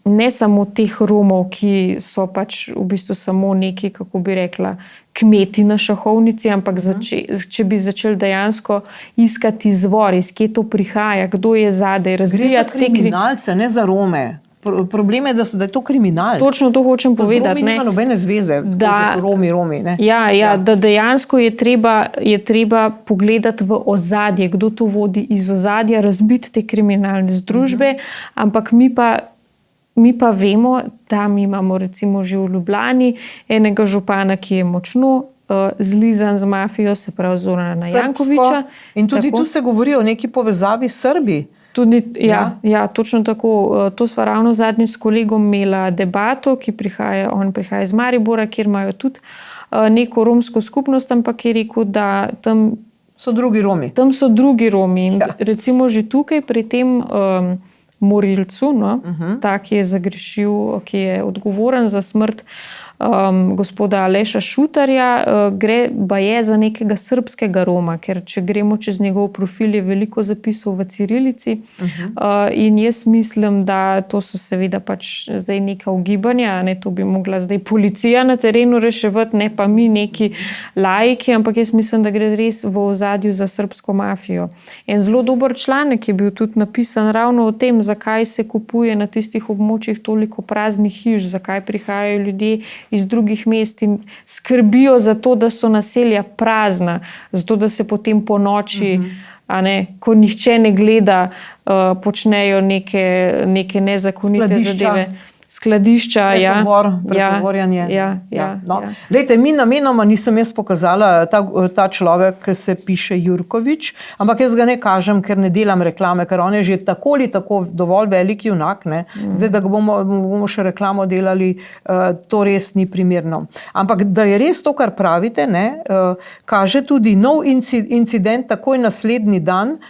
ne samo teh Romov, ki so pač v bistvu samo neki, kako bi rekla, kmeti na šahovnici, ampak če bi začeli dejansko iskati izvor, iz kje to prihaja, kdo je zadaj, razvijati te kriminalce, ne za Rome. Problem je, da je to kriminal. Točno to hočem povedati. Z Romi nima nobene zveze, da so Romi. Ne? Ja, da dejansko je treba pogledati v ozadje, kdo to vodi iz ozadja, razbiti te kriminalne združbe, ampak mi pa vemo, da mi imamo recimo že v Ljubljani enega župana, ki je močno zlizan z mafijo, se pravi Zorana Jankovića. In tudi tu se govori o neki povezavi s Srbi. Tudi, ja, točno tako. To sva ravno zadnjič s kolegom imela debato, on prihaja iz Maribora, kjer imajo tudi neko romsko skupnost, ampak je rekel, da tam so drugi Romi. Tam so drugi Romi. In recimo že tukaj pri tem morilcu, ta, ki je zagrešil, ki je odgovoren za smrt gospoda Aleša Šutarja, gre baje za nekega srbskega Roma, ker če gremo čez njegov profil, je veliko zapisov v cirilici. In jaz mislim, da to so seveda pač zdaj neka ugibanja, ne, to bi mogla zdaj policija na terenu reševati, ne pa mi neki laiki, ampak jaz mislim, da gre res v ozadju za srbsko mafijo. En zelo dober članek je bil tudi napisan ravno o tem, zakaj se kupuje na tistih območjih toliko praznih hiš, zakaj prihajajo ljudje iz drugih mest in skrbijo za to, da so naselja prazna, zato da se potem po noči, ko nihče ne gleda, počnejo neke nezakonite zadeve. Skladišča, pretovorjanje. Lejte, mi namenoma nisem jaz pokazala ta človek, ki se piše Jurkovič, ampak jaz ga ne kažem, ker ne delam reklame, ker on je že tako ali tako dovolj velik junak, ne? Zdaj, da bomo še reklamo delali, to res ni primerno. Ampak da je res to, kar pravite, ne, kaže tudi nov incident takoj naslednji dan.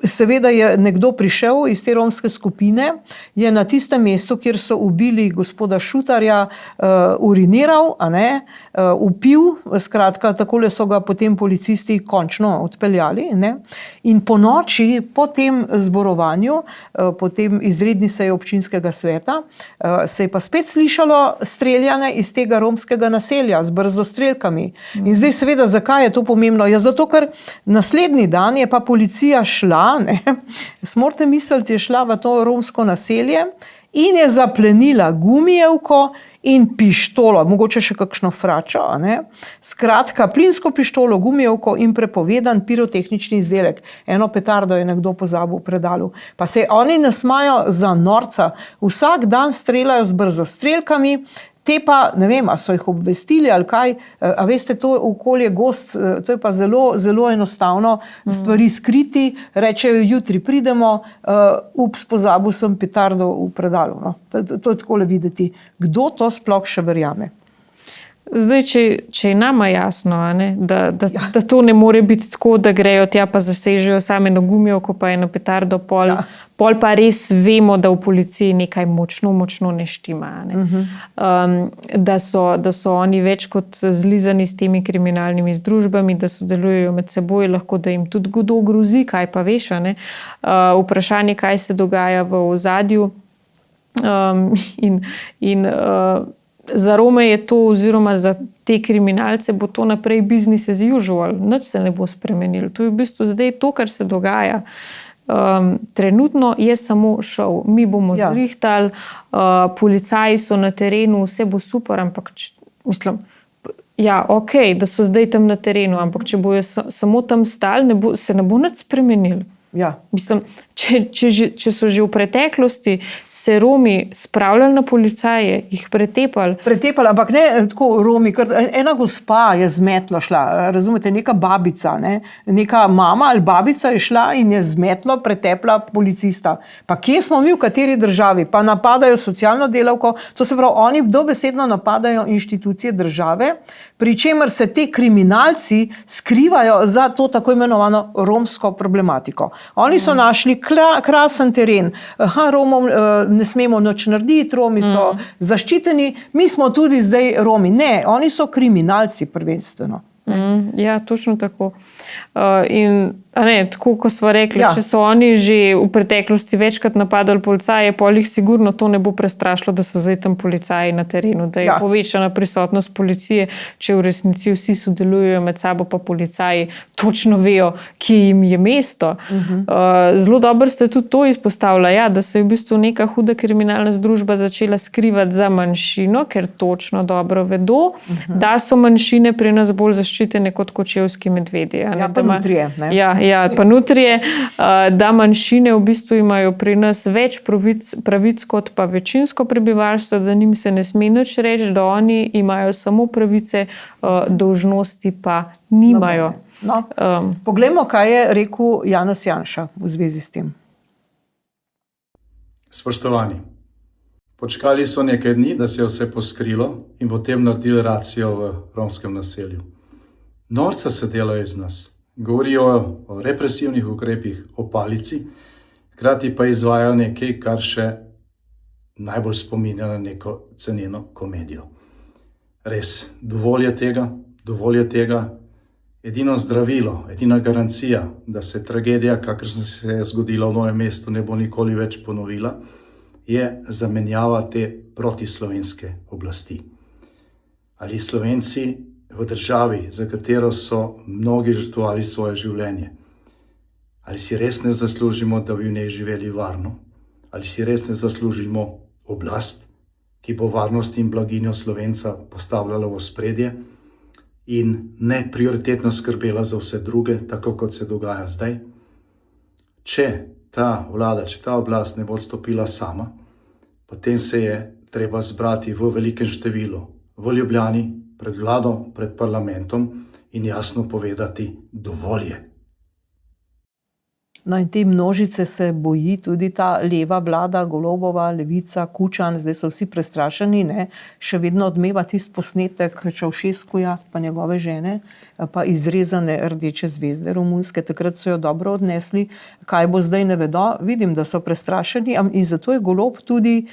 Seveda je nekdo prišel iz te romske skupine, je na tistem mestu, kjer so ubili gospoda Šutarja, uriniral, upil, skratka, takole so ga potem policisti končno odpeljali. Ne? In po noči, po tem zborovanju, po tem izredni seji občinskega sveta, se je pa spet slišalo streljanje iz tega romskega naselja z brzostrelkami. In zdaj seveda, zakaj je to pomembno? Ja, zato, ker naslednji dan je pa policija šla, smorte misliti, je šla v to romsko naselje in je zaplenila gumijevko in pištolo, mogoče še kakšno fračo, skratka, plinsko pištolo, gumijevko in prepovedan pirotehnični izdelek. Eno petardo je nekdo pozabil v predalu. Pa se oni nasmajo za norca. Vsak dan streljajo z brzostrelkami, te pa, ne vem, a so jih obvestili ali kaj, a veste, to okolje gost, to je pa zelo, zelo enostavno stvari skriti, rečejo, jutri pridemo, ups, pozabil sem petardo v predalu. No. To je takole videti. Kdo to sploh še verjame? Zdaj, če je nama jasno, da to ne more biti tako, da grejo tja pa zasežejo same na gumijevko pa eno petardo pol, pol pa res vemo, da v policiji nekaj močno ne štima. Da so oni več kot zlizani s temi kriminalnimi združbami, da sodelujejo med seboj, lahko da jim tudi kdo grozi, kaj pa veš. Vprašanje, kaj se dogaja v ozadju in za Rome je to, oziroma za te kriminalce bo to naprej business as usual, nič se ne bo spremenilo. To je v bistvu zdaj to, kar se dogaja. Trenutno je samo šov. Mi bomo zrihtali, policaji so na terenu, vse bo super, ampak mislim, okej, da so zdaj tam na terenu, ampak če bojo samo tam stali, se ne bo nič spremenilo. Mislim, če so že v preteklosti se Romi spravljali na policaje, jih pretepali. Ampak ne tako Romi, ker ena gospa je z metlo šla, razumete, neka babica, neka mama ali babica je šla in je z metlo pretepla policista. Pa kje smo mi, v kateri državi? Pa napadajo socialno delavko, to se pravi, oni dobesedno napadajo inštitucije države, pri čemer se te kriminalci skrivajo za to tako imenovano romsko problematiko. Oni so našli krasen teren. Romom ne smemo nič narediti, Romi so zaščiteni, mi smo tudi zdaj Romi. Ne, oni so kriminalci prvenstveno. Ja, točno tako. In tako, ko smo rekli, če so oni že v preteklosti večkrat napadali policaje, pol jih sigurno to ne bo prestrašilo, da so zdaj tam policaji na terenu, da je povečana prisotnost policije, če v resnici vsi sodelujejo med sabo, pa policaji točno vejo, kje jim je mesto. Zelo dobro ste tudi to izpostavili, da se je v bistvu neka huda kriminalna združba začela skrivati za manjšino, ker točno dobro vedo, da so manjšine pri nas bolj zaščitene kot kočevski medvedi. Pa nutrije. Pa nutrije, da manjšine v bistvu imajo pri nas več pravic kot pa večinsko prebivalstvo, da njim se ne sme nič reči, da oni imajo samo pravice, dolžnosti pa nimajo. Poglejmo, kaj je rekel Janez Janša v zvezi s tem. Spoštovani, počakali so nekaj dni, da se je vse poskrilo in potem naredili racijo v romskem naselju. Norca se delajo iz nas. Govorijo o represivnih ukrepih, o palici, hkrati pa izvajajo nekaj, kar še najbolj spominja na neko ceneno komedijo. Res, dovolj je tega. Edino zdravilo, edina garancija, da se tragedija, kakršna se je zgodila v Novem mestu, ne bo nikoli več ponovila, je zamenjava te protislovenske oblasti. Ali Slovenci v državi, za katero so mnogi žrtvovali svoje življenje, ali si res ne zaslužimo, da bi v njej živeli varno? Ali si res ne zaslužimo oblast, ki bo varnost in blaginjo Slovenca postavljala v ospredje in ne prioritetno skrbela za vse druge, tako kot se dogaja zdaj? Če ta vlada, če ta oblast ne bo odstopila sama, potem se je treba zbrati v velikem številu v Ljubljani, pred vlado, pred parlamentom in jasno povedati, dovolj je. In te množice se boji tudi ta leva vlada, Golobova, Levica, Kučan, zdaj so vsi prestrašeni, še vedno odmeva tisti posnetek Čaušeskuja pa njegove žene, pa izrezane rdeče zvezde romunske, takrat so jo dobro odnesli, kaj bo zdaj ne vedo, vidim, da so prestrašeni in zato je Golob tudi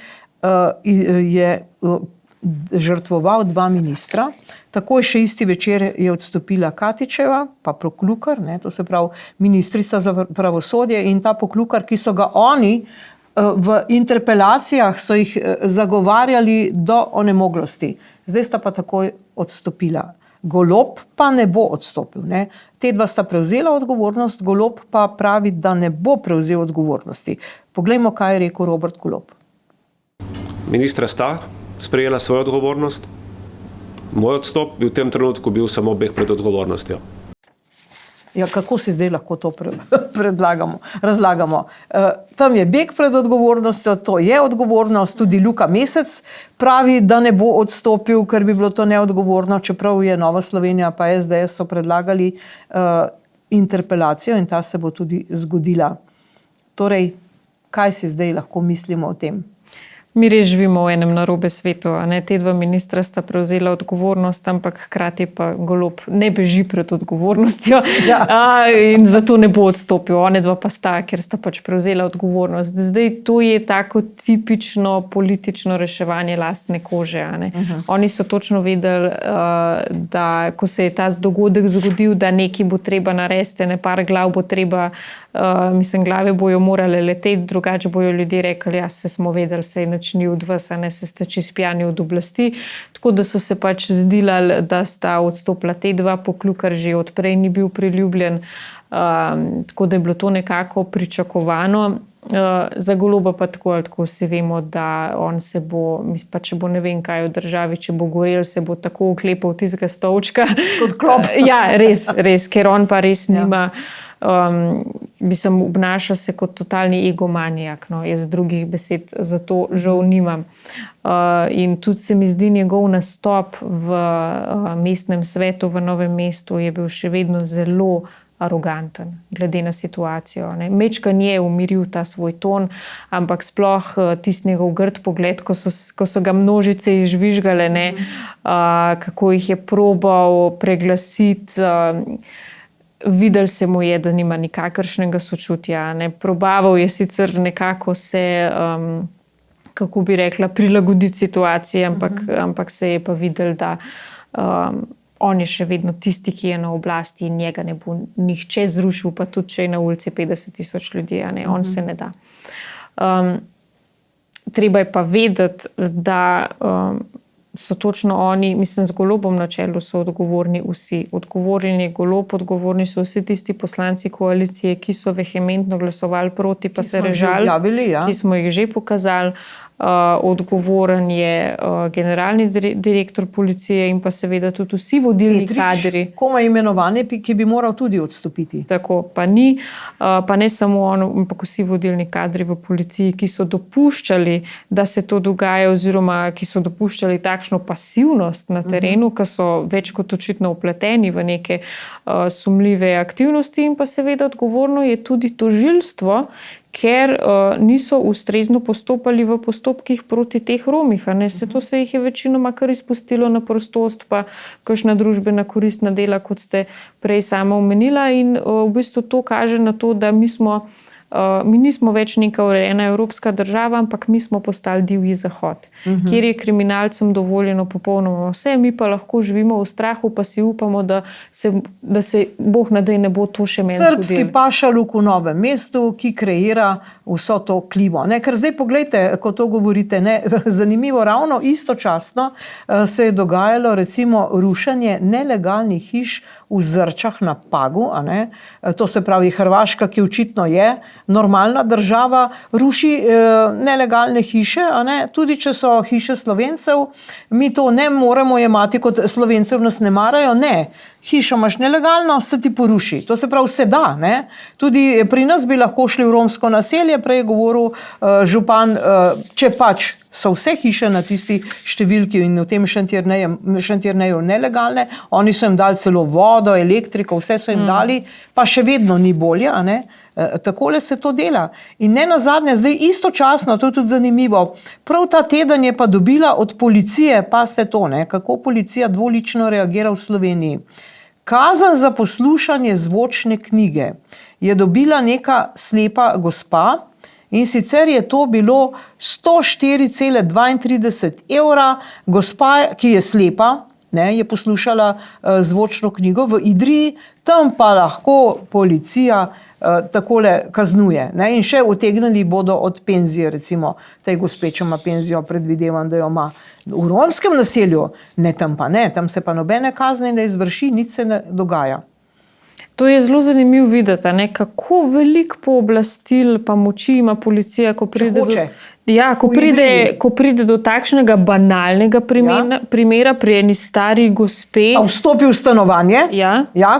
žrtvoval 2 ministra. Takoj še isti večer je odstopila Katičeva, pa Poklukar, to se pravi ministrica za pravosodje in ta Poklukar, ki so ga oni v interpelacijah so jih zagovarjali do onemoglosti. Zdaj sta pa takoj odstopila. Golob pa ne bo odstopil. Te dva sta prevzela odgovornost, Golob pa pravi, da ne bo prevzel odgovornosti. Poglejmo, kaj je rekel Robert Golob. Ministra sta sprejela svojo odgovornost. Moj odstop bi v tem trenutku bil samo beg pred odgovornostjo. Kako si zdaj lahko to razlagamo? Tam je beg pred odgovornostjo, to je odgovornost, tudi Luka Mesec pravi, da ne bo odstopil, ker bi bilo to neodgovorno, čeprav je Nova Slovenija pa SDS so predlagali interpelacijo in ta se bo tudi zgodila. Torej, kaj si zdaj lahko mislimo o tem? Mi res živimo v enem narobe svetu. Te dva ministra sta prevzela odgovornost, ampak hkrati pa Golob ne beži pred odgovornostjo in zato ne bo odstopil. One dva pa sta, ker sta pač prevzela odgovornost. Zdaj, to je tako tipično politično reševanje lastne kože. Oni so točno vedeli, da ko se je ta dogodek zgodil, da nekaj bo treba narediti, par glav bo treba, glave bojo morale leteti, drugače bojo ljudje rekli, se smo vedeli, se je nič ni od vas, se ste čisto pijani od oblasti. Tako da so se pač zdilali, da sta odstopila te dva, Poklukar že odprej ni bil priljubljen, tako da je bilo to nekako pričakovano. Za Goloba pa tako ali tako vsi vemo, da on se bo, pa če bo ne vem kaj v državi, če bo gorel, se bo tako oklepal tistega stolčka. Kot klop. Ja, res, ker on pa res nima, obnaša se kot totalni egomanijak, jaz drugih besed za to žal nimam. In tudi se mi zdi njegov nastop v mestnem svetu v Novem mestu je bil še vedno zelo aroganten, glede na situacijo. Mečkan je umiril ta svoj ton, ampak sploh tisti njegov grd pogled, ko so ga množice izžvižgale, kako jih je probal preglasiti, videl se mu je, da nima nikakršnega sočutja. Probaval je sicer nekako se, kako bi rekla, prilagoditi situaciji, ampak se je pa videl, da on je še vedno tisti, ki je na oblasti in njega ne bo nihče zrušil, pa tudi, če je na ulici 50,000 ljudi, on se ne da. Treba je pa vedeti, da so točno oni, z Golobom na čelu so odgovorni vsi. Odgovoren je Golob, odgovorni so vsi tisti poslanci koalicije, ki so vehementno glasovali proti, pa se režali, ki smo jih že pokazali. Odgovoren je generalni direktor policije in pa seveda tudi vsi vodilni kadri. Komaj imenovanje, ki bi moral tudi odstopiti. Tako, pa ni. Pa ne samo on, ampak vsi vodilni kadri v policiji, ki so dopuščali, da se to dogaja, oziroma ki so dopuščali takšno pasivnost na terenu, ki so več kot očitno vpleteni v neke sumljive aktivnosti, in pa seveda odgovorno je tudi tožilstvo, ker niso ustrezno postopali v postopkih proti teh Romih. To se jih je večinoma kar izpustilo na prostost, pa kakšna družbena koristna dela, kot ste prej sama omenila. In v bistvu to kaže na to, da mi nismo več neka urejena evropska država, ampak mi smo postali divji zahod, kjer je kriminalcem dovoljeno popolnoma vse, mi pa lahko živimo v strahu, pa si upamo, da se Bog nadej ne bo to še meni zgodilo. Srbski pašaluk v Novem mestu, ki kreira vso to klimo. Ker zdaj poglejte, ko to govorite, zanimivo, ravno istočasno se je dogajalo recimo rušenje nelegalnih hiš v Zrčah na Pagu, to se pravi Hrvaška, ki očitno je normalna država, ruši nelegalne hiše, tudi če so hiše Slovencev, mi to ne moremo jemati kot Slovencev nas ne marajo, ne. Hišo imaš nelegalno, se ti poruši. To se pravi, se da. Tudi pri nas bi lahko šli v romsko naselje, prej je govoril župan, če pač so vse hiše na tisti številki in v tem Šentjerneju nelegalne, oni so jim dali celo vodo, elektriko, vse so jim dali, pa še vedno ni bolje, Takole se to dela. In ne nazadnje, zdaj istočasno, to je tudi zanimivo, prav ta teden je pa dobila od policije, pazite to, kako policija dvolično reagira v Sloveniji. Kazen za poslušanje zvočne knjige je dobila neka slepa gospa, in sicer je to bilo 104,32 evra, gospa, ki je slepa, je poslušala zvočno knjigo v Idriji, tam pa lahko policija takole kaznuje. In še utegnili bodo od penzije, recimo, tej gospe, če ima penzijo, predvidevam, da jo ima. V romskem naselju, tam pa ne, tam se pa nobene kazni ne izvrši, nič se ne dogaja. To je zelo zanimivo videti, kako veliko pooblastil pa moči ima policija, ko pride do takšnega banalnega primera pri eni stari gospe. A vstopi v stanovanje,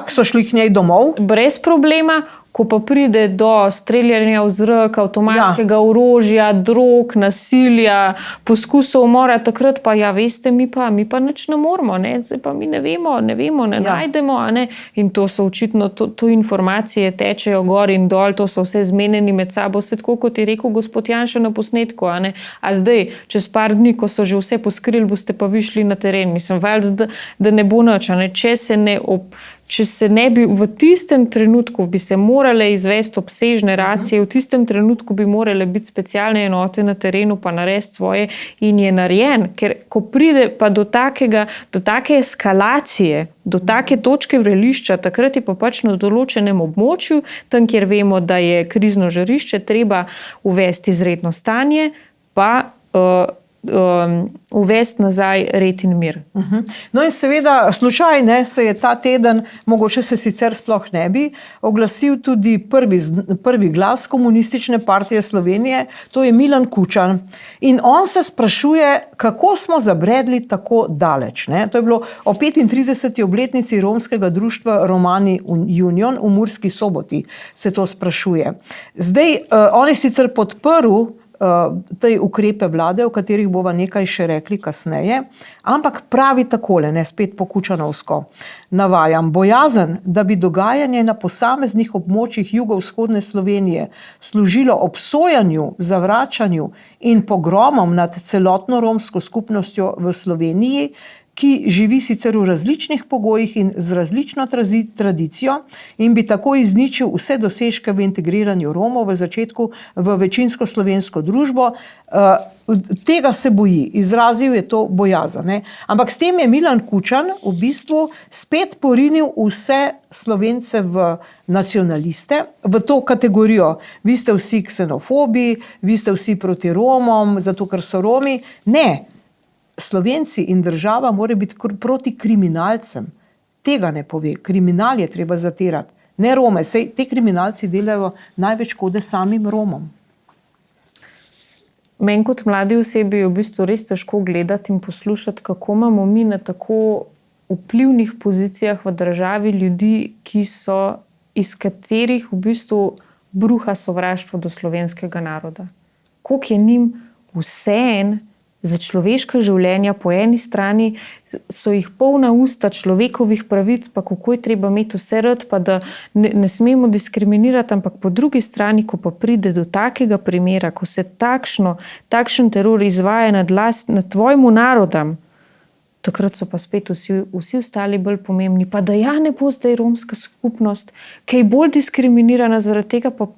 so šli k njej domov. Brez problema, Ko pa pride do streljanja v zrak, avtomatskega orožja, drog, nasilja, poskusov umora, takrat pa, ja, veste, mi pa nič ne moramo, ne? Zdaj pa mi ne vemo, ne najdemo, a ne? In to so očitno, to informacije tečejo gor in dol, to so vse zmenjeni med sabo, vse tako, kot je rekel gospod Janša na posnetku, a ne? A zdaj, čez par dni, ko so že vse poskrili, boste pa vi šli na teren. Mislim, valjda, da ne bo nič, a ne? Če se ne bi v tistem trenutku bi se morale izvesti obsežne racije, v tistem trenutku bi morale biti specialne enote na terenu pa narediti svoje in je narejen, ker ko pride pa do take eskalacije, do take točke vrelišča, takrat je pa pač na določenem območju, tam, kjer vemo, da je krizno žarišče, treba uvesti izredno stanje, pa uvesti nazaj red in mir. No in seveda, slučaj se je ta teden, mogoče se sicer sploh ne bi, oglasil tudi prvi glas Komunistične partije Slovenije, to je Milan Kučan. In on se sprašuje, kako smo zabredli tako daleč. Ne? To je bilo o 35. obletnici romskega društva Romani Union v Murski Soboti, se to sprašuje. Zdaj, on je sicer podprl te ukrepe vlade, o katerih bova nekaj še rekli kasneje, ampak pravi takole, spet po kučanovsko, navajam, bojazen, da bi dogajanje na posameznih območjih jugovzhodne Slovenije služilo obsojanju, zavračanju in pogromom nad celotno romsko skupnostjo v Sloveniji, ki živi sicer v različnih pogojih in z različno tradicijo in bi tako izničil vse dosežke v integriranju Romov v začetku v večinsko slovensko družbo. Tega se boji, izrazil je to bojazen. Ampak s tem je Milan Kučan v bistvu spet porinil vse Slovence v nacionaliste, v to kategorijo. Vi ste vsi ksenofobi, vi ste vsi proti Romom, zato ker so Romi. Ne. Slovenci in država mora biti proti kriminalcem. Tega ne pove. Kriminal je treba zatirati. Ne Rome. Sej te kriminalci delajo največ škode samim Romom. Meni kot mladi osebi je v bistvu res težko gledati in poslušati, kako imamo mi na tako vplivnih pozicijah v državi ljudi, iz katerih v bistvu bruha sovraštvo do slovenskega naroda. Koliko je njim vseeno za človeška življenja, po eni strani so jih polna usta človekovih pravic, pa kako je treba imeti vse rad, pa da ne smemo diskriminirati, ampak po drugi strani, ko pa pride do takega primera, ko se takšen teror izvaja nad tvojim narodom, takrat so pa spet vsi ostali bolj pomembni, pa da ja ne bo zdaj romska skupnost, ki je bolj diskriminirana zaradi tega, pa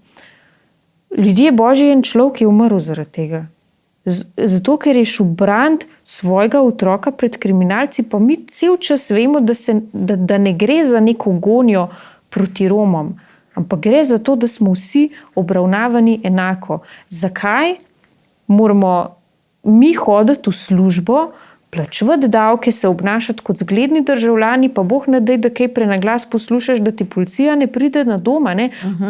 ljudje božji en človek je umrl zaradi tega. Zato, ker je šel braniti svojega otroka pred kriminalci, pa mi cel čas vemo, da ne gre za neko gonjo proti Romom, ampak gre za to, da smo vsi obravnavani enako. Zakaj moramo mi hoditi v službo, plačevati davke, se obnašati kot zgledni državljani, pa Bog ne daj, da kaj prenaglas poslušaš, da ti policija ne pride na doma.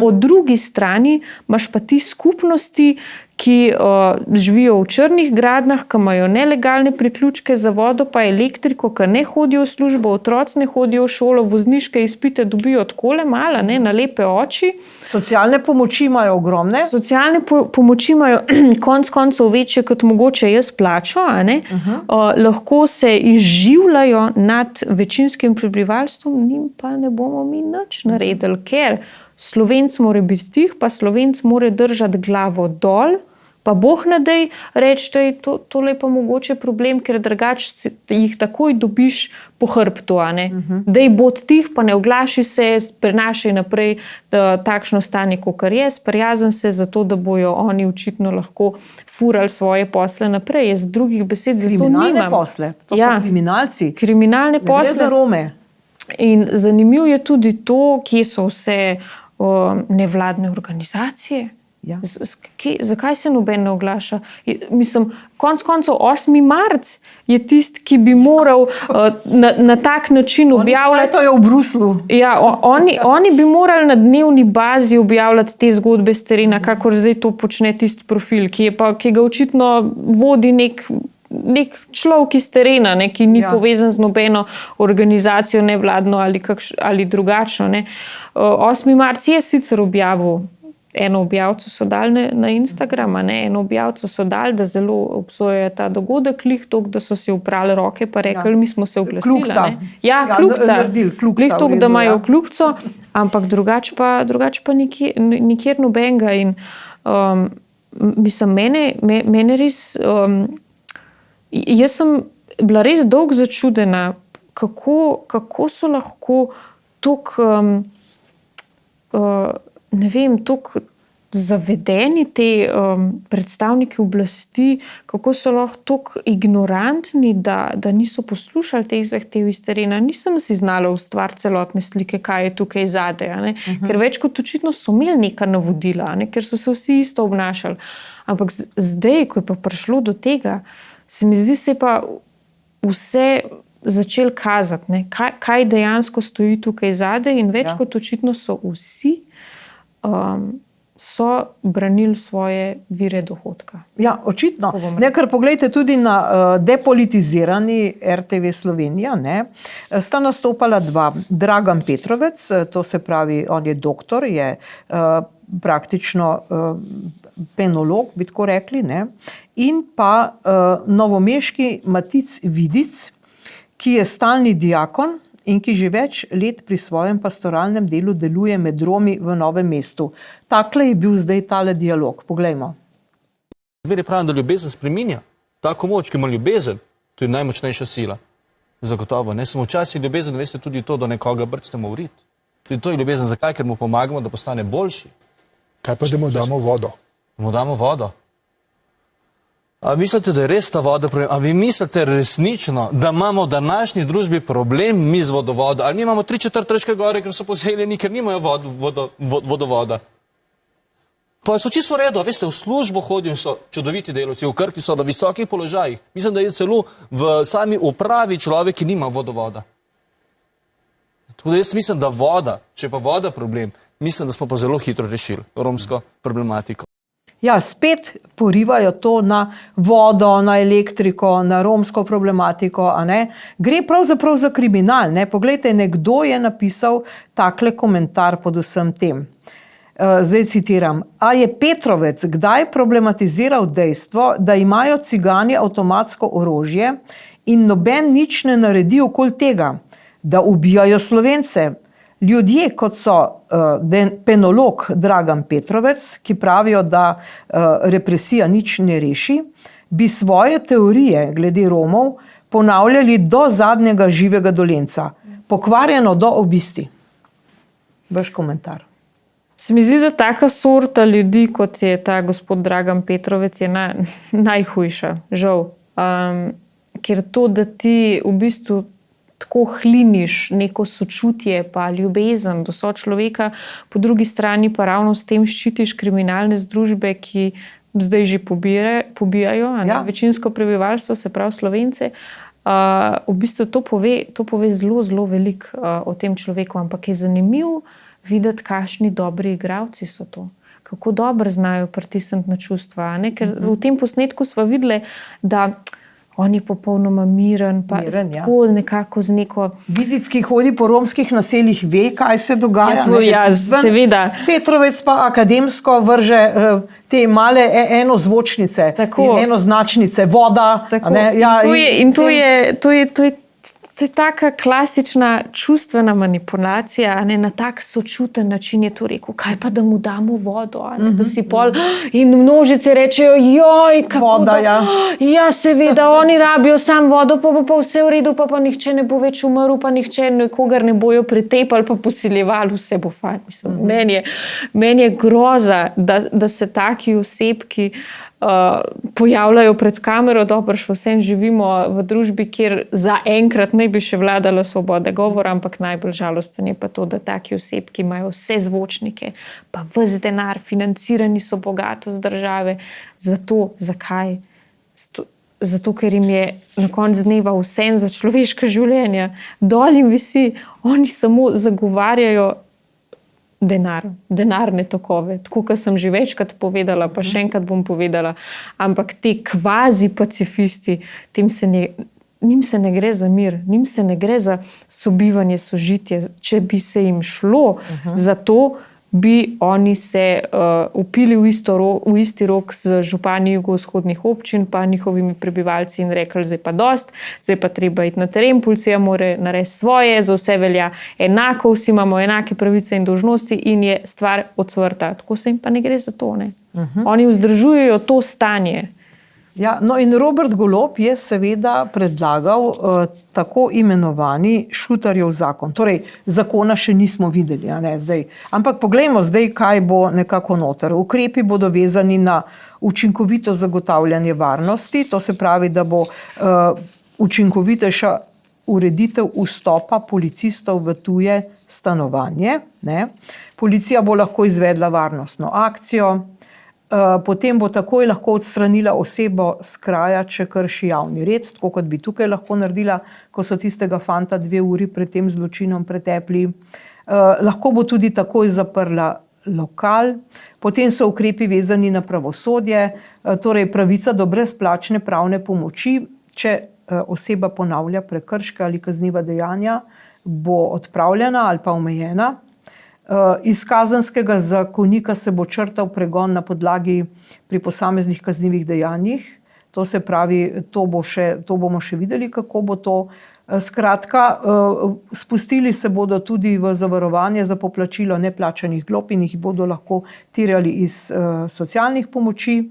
Po drugi strani imaš pa ti skupnosti, ki živijo v črnih gradnah, ki imajo nelegalne priključke za vodo pa elektriko, ki ne hodijo v službo, otroci ne hodijo v šolo, vozniške izpite dobijo takole malo, na lepe oči. Socialne pomoči imajo ogromne. Socialne pomoči imajo konec koncev večje, kot mogoče jaz plačo, lahko se izživljajo nad večinskim prebivalstvom, njim pa ne bomo mi nič naredili, ker Slovenc mora biti tih, pa Slovenc mora držati glavo dol, pa Bog ne daj reči, da je tole pa mogoče problem, ker drugače jih takoj dobiš po hrbtu. Daj bod tih, pa ne oglaši se, prenašaj naprej takšno stanje, kakor je, sprijazen se zato, da bojo oni očitno lahko furali svoje posle naprej. Jaz drugih besed zato nimam. Kriminalne posle, to so kriminalci. Kriminalne posle. Ne gre za Rome. In zanimivo je tudi to, kje so vse nevladne organizacije. Ja. Zakaj se noben ne oglaša? Mislim, konec koncev 8. marec je tisti, ki bi moral na tak način objavljati. To je v Bruslu. Ja, oni bi morali na dnevni bazi objavljati te zgodbe s terena, kakor zdaj to počne tisti profil, ki ga očitno vodi nek nek človek iz terena, ne, ki ni povezan z nobeno organizacijo, nevladno ali drugačno. Ne. 8. marec je sicer objavil, eno objavco so dali na Instagrama, eno objavco so dali, da zelo obsojajo ta dogodek, toliko, da so si uprali roke pa rekli, mi smo se oglasili. Kljukca. Kljukca. Toliko, da imajo kljukco, ampak drugače pa nikjer nobenega. In mislim, mene res, jaz sem bila res dolgo začudena, kako so lahko toliko, ne vem, toliko zavedeni te predstavniki oblasti, kako so lahko toliko ignorantni, da niso poslušali teh zahtev iz terena. Nisem si znala ustvariti celotne slike, kaj je tukaj zadaj, ker več kot očitno so imeli neka navodila, ker so se vsi isto obnašali. Ampak zdaj, ko je pa prišlo do tega, se mi zdi, se je pa vse začel kazati, kaj dejansko stoji tukaj zadaj in več kot očitno so vsi so branili svoje vire dohodka. Ja, očitno. Ker poglejte, tudi na depolitizirani RTV Slovenija, sta nastopala dva. Dragan Petrovec, to se pravi, on je doktor, je praktično penolog, bi tako rekli, in pa novomeški Matic Vidic, ki je stalni diakon in ki že več let pri svojem pastoralnem delu deluje med Romi v Novem mestu. Takle je bil zdaj tale dialog. Poglejmo. Veri pravim, da ljubezen spreminja. Tako moč, ki ima ljubezen, to je najmočnejša sila. Zagotovo. Ne samo včasih ljubezen, veste tudi to, da nekoga brcnemo v rit. Tudi to je ljubezen. Zakaj? Ker mu pomagamo, da postane boljši. Kaj pa, da mu damo vodo? Mu damo vodo. A mislite, da je res ta voda problem? A vi mislite resnično, da imamo v današnji družbi problem mi z vodovodo? Ali mi imamo 3/4 Trške gore, ker so poseljeni, ker nimajo vodovoda? Pa so čisto v redu, veste, v službo hodijo, so čudoviti delavci, v Krki so na visokih položajih. Mislim, da je celo v sami upravi človek, ki nima vodovoda. Tako da jaz mislim, da voda, če pa voda problem, mislim, da smo pa zelo hitro rešili romsko problematiko. Ja, spet porivajo to na vodo, na elektriko, na romsko problematiko, a ne? Gre pravzaprav za kriminal, ne? Poglejte, nekdo je napisal takle komentar pod vsem tem. Zdaj citiram. A je Petrovec kdaj problematiziral dejstvo, da imajo cigani avtomatsko orožje in noben nič ne naredi okoli tega, da ubijajo Slovence? Ljudje, kot so penolog Dragan Petrovec, ki pravijo, da represija nič ne reši, bi svoje teorije glede Romov ponavljali do zadnjega živega dolenca. Pokvarjeno do obisti. Vaš komentar. Se mi zdi, da taka sorta ljudi, kot je ta gospod Dragan Petrovec, je najhujša, žal. Ker to, da ti v bistvu tako hliniš neko sočutje pa ljubezen do sočloveka, po drugi strani pa ravno s tem ščitiš kriminalne združbe, ki zdaj že pobijajo večinsko prebivalstvo, se pravi Slovence. V bistvu to pove zelo, zelo veliko o tem človeku, ampak je zanimivo videti, kakšni dobri igralci so to. Kako dobro znajo pritisniti na čustva. Ker v tem posnetku smo videli, da on je popolnoma miren, pa tako nekako z neko... Vidic, ki hodi po romskih naseljih, ve, kaj se dogaja. Seveda. Petrovec pa akademsko vrže te male enozvočnice in enoznačnice, voda. To je taka klasična čustvena manipulacija, na tak sočuten način je to rekel, kaj pa, da mu damo vodo, da si pol in množice rečejo, joj, kako voda, ja, seveda, oni rabijo sam vodo, pa vse v redu, pa nihče ne bo več umrl, pa nihče nikogar ne bojo pretepali, pa posiljevali, vse bo fajn. Meni je groza, da se taki osebki pojavljajo pred kamero. Dobro, še vsem živimo v družbi, kjer zaenkrat naj bi še vladala svoboda govora, ampak najbolj žalosten je pa to, da taki osebki imajo vse zvočnike, pa ves denar, financirani so bogato z države. Zakaj? Zato, ker jim je na koncu dneva vsem za človeška življenja. Dol jim visi, oni samo zagovarjajo denarne tokove. Tako, kot sem že večkrat povedala, pa še enkrat bom povedala, ampak te kvazi pacifisti, njim se ne gre za mir, njim se ne gre za sobivanje, sožitje. Če bi se jim šlo za to, bi oni se upili v isti rok z župani jugovzhodnih občin pa njihovimi prebivalci in rekli, zdaj pa dost, zdaj pa treba iti na teren, policija mora narediti svoje, za vse velja enako, vsi imamo enake pravice in dolžnosti in je stvar odsvrta. Tako se jim pa ne gre za to. Ne? Oni vzdržujejo to stanje. Ja, no in Robert Golob je seveda predlagal tako imenovani Šutarjev zakon. Torej, zakona še nismo videli, zdaj. Ampak poglejmo zdaj, kaj bo nekako noter. Ukrepi bodo vezani na učinkovito zagotavljanje varnosti, to se pravi, da bo učinkovitejša ureditev vstopa policistov v tuje stanovanje. Ne? Policija bo lahko izvedla varnostno akcijo, potem bo takoj lahko odstranila osebo z kraja, če krši javni red, tako kot bi tukaj lahko naredila, ko so tistega fanta 2 uri pred tem zločinom pretepli. Lahko bo tudi takoj zaprla lokal, potem so ukrepi vezani na pravosodje, torej pravica do brezplačne pravne pomoči, če oseba ponavlja prekrške ali kazniva dejanja, bo odpravljena ali pa omejena. Iz kazenskega zakonika se bo črtal pregon na podlagi pri posameznih kaznivih dejanjih. To se pravi, to bomo še videli, kako bo to. Skratka, spustili se bodo tudi v zavarovanje za poplačilo neplačanih glob in jih bodo lahko terjali iz socialnih pomoči.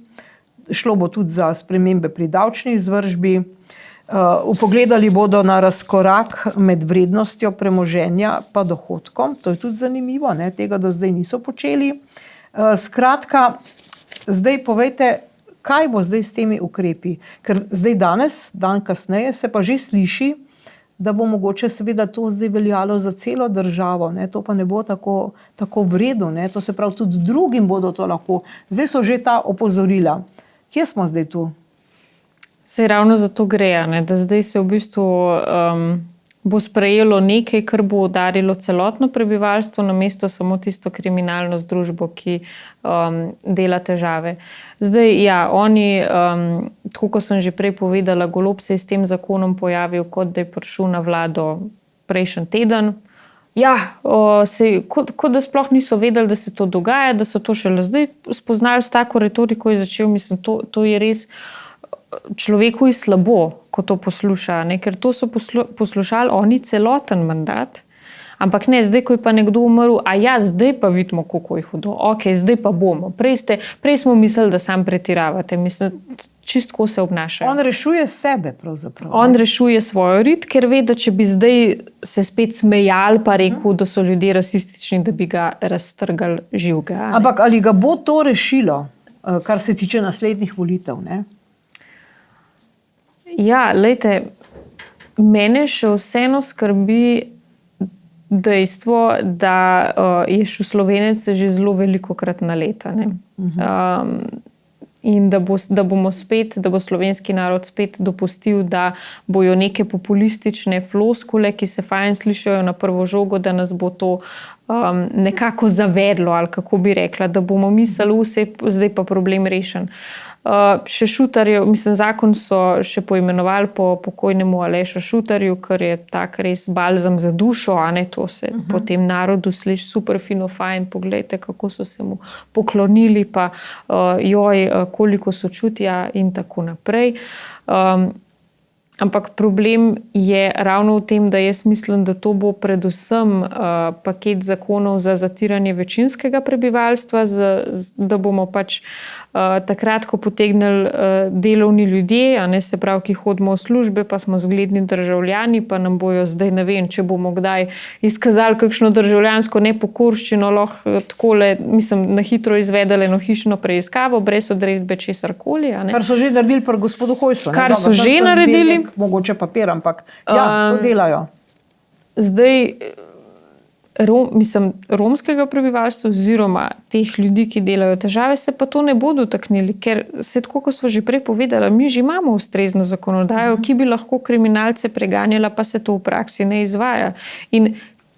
Šlo bo tudi za spremembe pri davčni izvršbi. Upogledali bodo na razkorak med vrednostjo premoženja pa dohodkom. To je tudi zanimivo, ne? Tega do zdaj niso počeli. Skratka, zdaj povejte, kaj bo zdaj s temi ukrepi? Ker zdaj dan kasneje, se pa že sliši, da bo mogoče seveda to zdaj veljalo za celo državo. Ne? To pa ne bo tako v redu. Ne? To se pravi, tudi drugim bodo to lahko. Zdaj so že ta opozorila. Kje smo zdaj tu? Se ravno zato gre, ne? Da zdaj se v bistvu bo sprejelo nekaj, kar bo udarilo celotno prebivalstvo, namesto samo tisto kriminalno združbo, ki dela težave. Zdaj, ja, oni, tako kot sem že prej povedala, Golob se je s tem zakonom pojavil, kot da je prišel na vlado prejšnji teden. Ja, kot da sploh niso vedeli, da se to dogaja, da so to šele zdaj spoznali s tako retoriko je začel, mislim, to je res človeku je slabo, ko to posluša, ne? Ker to so poslušali oni celoten mandat, ampak ne, zdaj, ko je pa nekdo umrl, zdaj pa vidimo, kako je hudo, zdaj pa bomo. Prej smo mislili, da sam pretiravate, mislim, čistko se obnašajo. On rešuje sebe pravzaprav. On rešuje svojo rit, ker ve, da če bi zdaj se spet smejali pa rekel, da so ljudje rasistični, da bi ga raztrgali živega. Ampak ali ga bo to rešilo, kar se tiče naslednjih volitev, ne? Ja, lejte, mene še vseeno skrbi dejstvo, da je šel Slovenec že zelo velikokrat na leta. Ne? In da bo slovenski narod spet dopustil, da bojo neke populistične floskule, ki se fajn slišajo na prvo žogo, da nas bo to nekako zavedlo, ali kako bi rekla, da bomo mislili, zdaj pa problem rešen. Še Šutarjev, mislim, zakon so še poimenovali po pokojnemu Alešu Šutarju, ker je tak res balzam za dušo, a ne, to se po tem narodu sliši super fino fajn, poglejte, kako so se mu poklonili, pa koliko sočutja in tako naprej. Ampak problem je ravno v tem, da jaz mislim, da to bo predvsem paket zakonov za zatiranje večinskega prebivalstva, da bomo pač takrat, ko potegnili delovni ljudje, a ne, se pravi, ki hodimo v službe, pa smo zgledni državljani, pa nam bojo zdaj, ne vem, če bomo kdaj izkazali kakšno državljansko nepokorščino, lahko takole, mislim, na hitro izvedeli eno hišno preiskavo, brez odredbe česarkoli. Kar so že naredili pri gospodu Hojsu. Kar so že naredili. Mogoče papir, ampak to delajo. Zdaj, romskega prebivalstva oziroma teh ljudi, ki delajo težave, se pa to ne bodo dotaknili, ker se tako, kot smo že prej povedali, mi že imamo ustrezno zakonodajo, ki bi lahko kriminalce preganjala, pa se to v praksi ne izvaja. In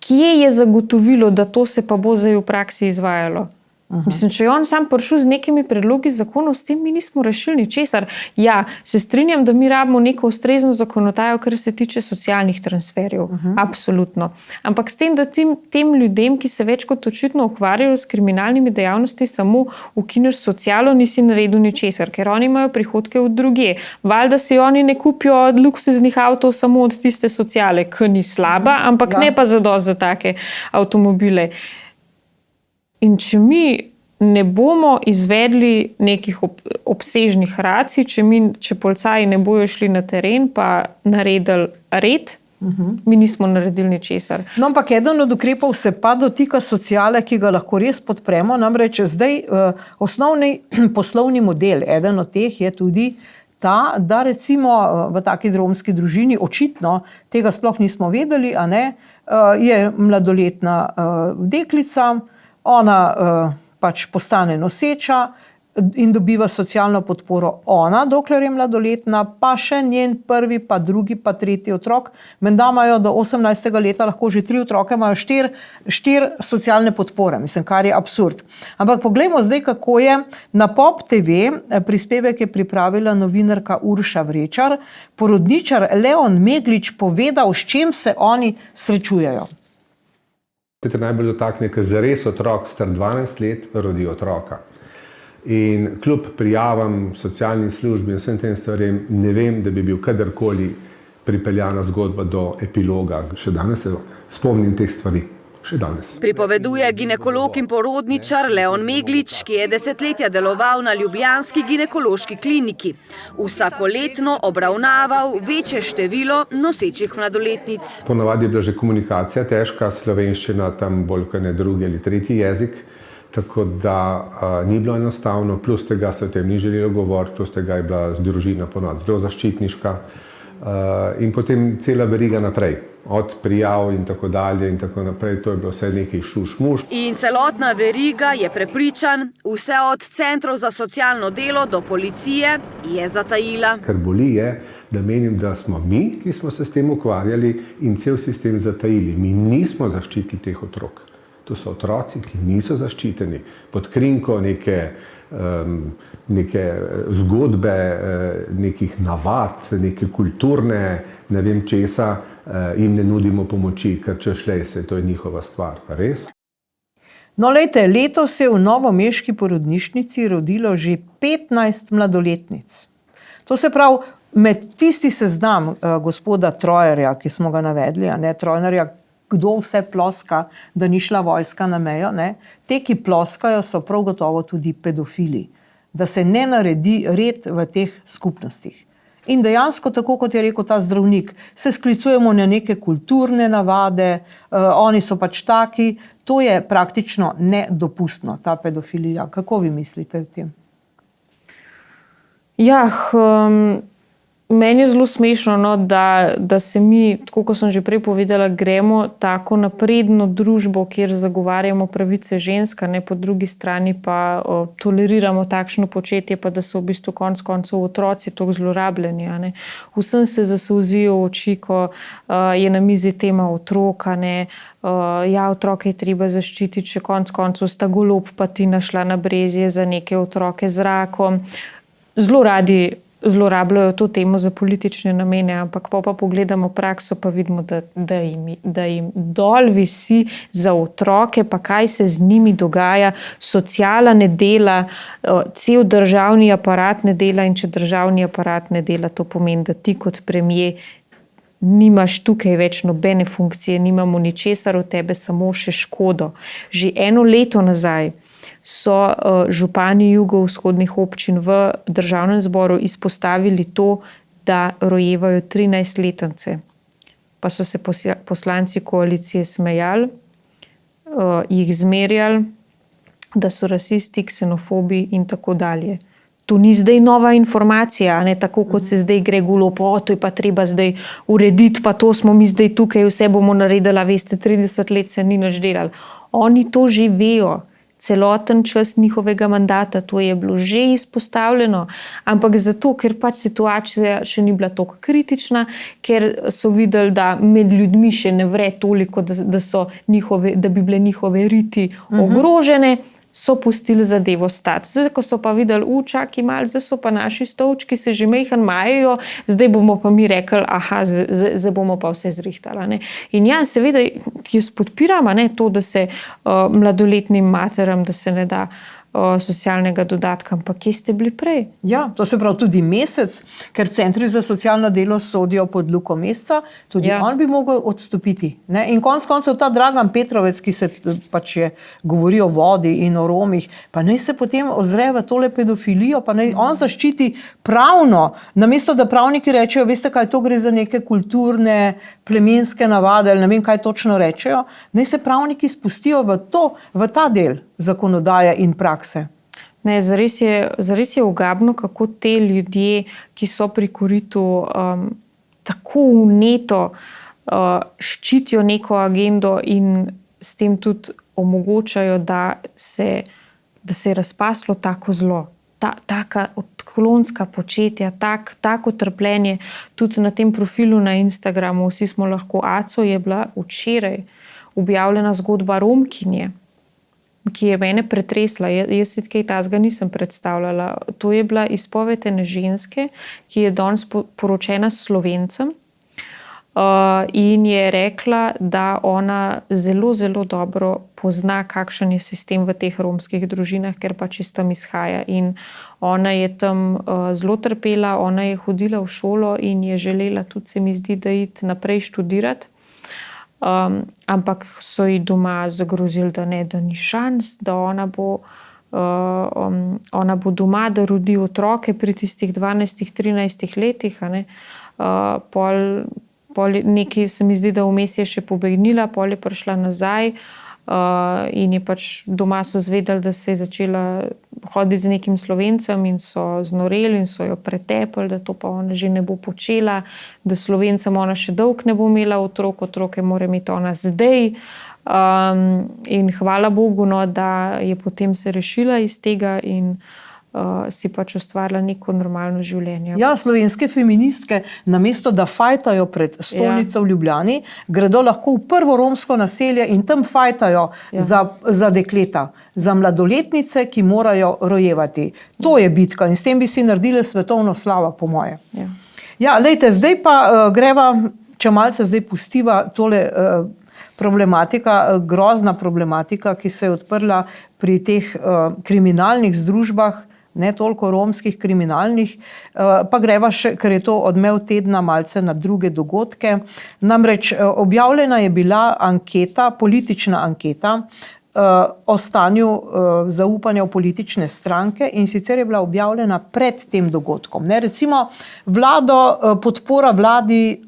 kje je zagotovilo, da to se pa bo zdaj v praksi izvajalo? Mislim, če je on sam prišel z nekimi predlogi zakonov, s tem mi nismo rešili ničesar. Ja, se strinjam, da mi rabimo neko ustrezno zakonodajo, kar se tiče socialnih transferjev. Absolutno. Ampak s tem, da tem ljudem, ki se več kot očitno ukvarjajo s kriminalnimi dejavnosti, samo ukineš socialo, nisi naredil ničesar, ker oni imajo prihodke od druge. Valjda si oni ne kupijo luksuznih avtov samo od tiste sociale, ki ni slaba, ampak ne pa zadosti za take avtomobile. In če mi ne bomo izvedli nekih obsežnih racij, če policaji ne bojo šli na teren pa naredili red, mi nismo naredili ničesar. No, ampak eden od ukrepov se pa dotika sociale, ki ga lahko res podpremo. Namreč zdaj osnovni poslovni model, eden od teh je tudi ta, da recimo v taki romski družini, očitno tega sploh nismo vedeli, a ne, je mladoletna deklica, ona pač postane noseča in dobiva socialno podporo ona, dokler je mladoletna, pa še njen prvi, pa drugi, pa tretji otrok. Menda imajo do 18. leta lahko že 3 otroke, imajo 4 socialne podpore, mislim, kar je absurd. Ampak poglejmo zdaj, kako je na Pop TV prispevek je pripravila novinarka Urša Vrečar, porodničar Leon Meglič povedal, s čim se oni srečujejo. Se te najbolj dotakne, ker zares otrok star 12 let rodi otroka. In kljub prijavam, socialni službi in vsem tem stvarem, ne vem, da bi bil kadarkoli pripeljana zgodba do epiloga. Še danes se spomnim teh stvari. Še danes. Pripoveduje ginekolog in porodničar Leon Meglič, ki je desetletja deloval na ljubljanski ginekološki kliniki. Vsakoletno obravnaval večje število nosečih mladoletnic. Ponavadi je bila že komunikacija težka, slovenščina tam bolj kot ne drugi ali tretji jezik, tako da ni bilo enostavno, plus tega se o tem ni želelo govoriti, plus tega je bila družina ponavadi zelo zaščitniška. In potem cela veriga naprej, od prijav in tako dalje in tako naprej, to je bilo vse nekaj šuš-muš. In celotna veriga, je prepričan, vse od centrov za socialno delo do policije je zatajila. Kar boli je, da menim, da smo mi, ki smo se s tem ukvarjali in cel sistem zatajili. Mi nismo zaščitili teh otrok. To so otroci, ki niso zaščiteni pod krinko neke zgodbe, nekih navad, neke kulturne, ne vem česa, jim ne nudimo pomoči, ker če šlej se, to je njihova stvar. Res? No, lejte, letos se je v novomeški porodnišnici rodilo že 15 mladoletnic. To se pravi, med tisti seznam gospoda Trojerja, ki smo ga navedli, a ne, Trojnerja, kdo vse ploska, da ni šla vojska na mejo, ne? Te, ki ploskajo, so prav gotovo tudi pedofili, da se ne naredi red v teh skupnostih. In dejansko, tako kot je rekel ta zdravnik, se sklicujemo na neke kulturne navade, oni so pač taki, to je praktično nedopustno, ta pedofilija. Kako vi mislite o tem? Meni je zelo smešno, no, da se mi, tako kot sem že prej povedala, gremo tako napredno družbo, kjer zagovarjamo pravice žensk, ne, po drugi strani pa toleriramo takšno početje, pa da so v bistvu konec koncev otroci tako zlorabljeni. Ne. Vsem se zasolzijo oči, ko je na mizi tema otroka. Ne. Ja, otroke je treba zaščititi, še konec koncev sta Golob pa Tina šla na Brezje za neke otroke z rakom. Zelo radi zlorabljajo to temo za politične namene, ampak pa pogledamo prakso, pa vidimo, da jim dol visi za otroke, pa kaj se z njimi dogaja, sociala ne dela, cel državni aparat ne dela, in če državni aparat ne dela, to pomeni, da ti kot premier nimaš tukaj več nobene funkcije, nimamo ničesar od tebe, samo še škodo. Že 1 leto nazaj so župani jugovzhodnih občin v državnem zboru izpostavili to, da rojevajo 13-letance. Pa so se poslanci koalicije smejali, jih zmerjali, da so rasisti, ksenofobi in tako dalje. To ni zdaj nova informacija, ne, tako kot se zdaj gre Golob, to je pa treba zdaj urediti, pa to smo mi zdaj tukaj, vse bomo naredili, veste, 30 let se ni nič delali. Oni to že vejo. celoten čas njihovega mandata, to je bilo že izpostavljeno, ampak zato, ker pač situacija še ni bila toliko kritična, ker so videli, da med ljudmi še ne vre toliko, da bi bile njihove riti ogrožene, so pustili zadevo stati. Zdaj, ko so pa videli, čakaj malo, zdaj so pa naši stolčki se že majhen majejo, zdaj bomo pa mi rekli, zdaj bomo pa vse zrihtali. Ne? In ja, seveda, jaz podpiram to, da se mladoletnim materam, da se ne da socialnega dodatka, ampak kje ste bili prej? Ja, to se pravi tudi Mesec, ker centri za socialno delo sodijo pod Luko Meseca, tudi on bi mogel odstopiti. Ne? In konec koncev ta Dragan Petrovec, ki se pač je govori o vodi in o Romih, pa naj se potem ozre v tole pedofilijo, pa naj on zaščiti pravno, namesto da pravniki rečejo, veste kaj, to gre za neke kulturne, plemenske navade, ali ne vem kaj točno rečejo, naj se pravniki spustijo v ta del zakonodaje in prakse. Ne, zares je ogabno, kako te ljudje, ki so pri koritu tako vneto ščitijo neko agendo in s tem tudi omogočajo, da se je razpaslo tako zlo. Taka odklonska početja, tako trpljenje. Tudi na tem profilu na Instagramu, vsi smo lahko, Aco, je bila včeraj objavljena zgodba Romkinje, ki je mene pretresla. Jaz si kaj tazga nisem predstavljala. To je bila izpoved ene ženske, ki je danes poročena s Slovencem in je rekla, da ona zelo, zelo dobro pozna, kakšen je sistem v teh romskih družinah, ker pač iz tam izhaja. In ona je tam zelo trpela, ona je hodila v šolo in je želela tudi, se mi zdi, da iti naprej študirati. Ampak so ji doma zagrozili, da ni šans, da ona bo doma, da rodi otroke pri tistih 12-13 letih. Pol nekaj se mi zdi, da vmes je še pobegnila, pol je prišla nazaj in je pač doma so zvedeli, da se je začela hoditi z nekim Slovencem in so znoreli in so jo pretepali, da to pa ona že ne bo počela, da Slovencem ona še dolgo ne bo imela otroke mora imeti ona zdaj. In hvala Bogu, da je potem se rešila iz tega in si pač ustvarila neko normalno življenje. Ja, slovenske feministke, namesto da fajtajo pred stolnico v Ljubljani, gredo lahko v prvo romsko naselje in tam fajtajo za dekleta, za mladoletnice, ki morajo rojevati. To je bitka in s tem bi si naredile svetovno slavo, po moje. Ja, lejte, zdaj pa greva, če malce zdaj pustiva tole problematika, grozna problematika, ki se je odprla pri teh kriminalnih združbah, ne toliko romskih kriminalnih, pa greva še, ker je to odmev tedna malce na druge dogodke. Namreč objavljena je bila anketa, politična anketa o stanju zaupanja v politične stranke in sicer je bila objavljena pred tem dogodkom. Ne, recimo podpora vladi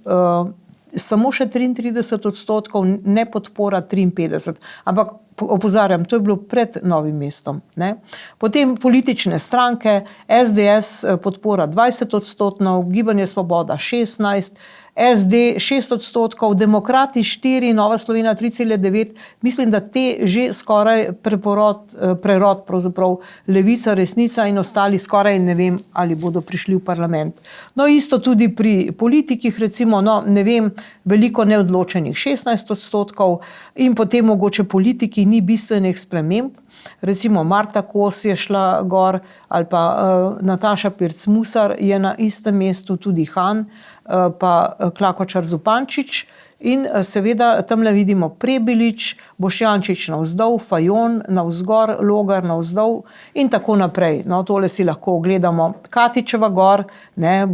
samo še 33%, ne podpora 53%, ampak opozarjam, to je bilo pred Novim mestom. Ne? Potem politične stranke, SDS podpora 20%, Gibanje Svoboda 16%, SD 6%, Demokrati 4%, Nova Slovenija 3,9%. Mislim, da te že skoraj prerod, pravzaprav Levica, Resnica in ostali skoraj ne vem, ali bodo prišli v parlament. No, isto tudi pri politikih, recimo, ne vem, veliko neodločenih 16% in potem mogoče politiki ni bistvenih sprememb. Recimo Marta Kos je šla gor ali pa Nataša Pirc Musar je na istem mestu, tudi Han, pa Klakočar Zupančič in seveda tamle vidimo Prebilič, Boštjančič navzdol, Fajon navzgor, Logar navzdol in tako naprej. No, tole si lahko ogledamo. Katičeva gor, ne,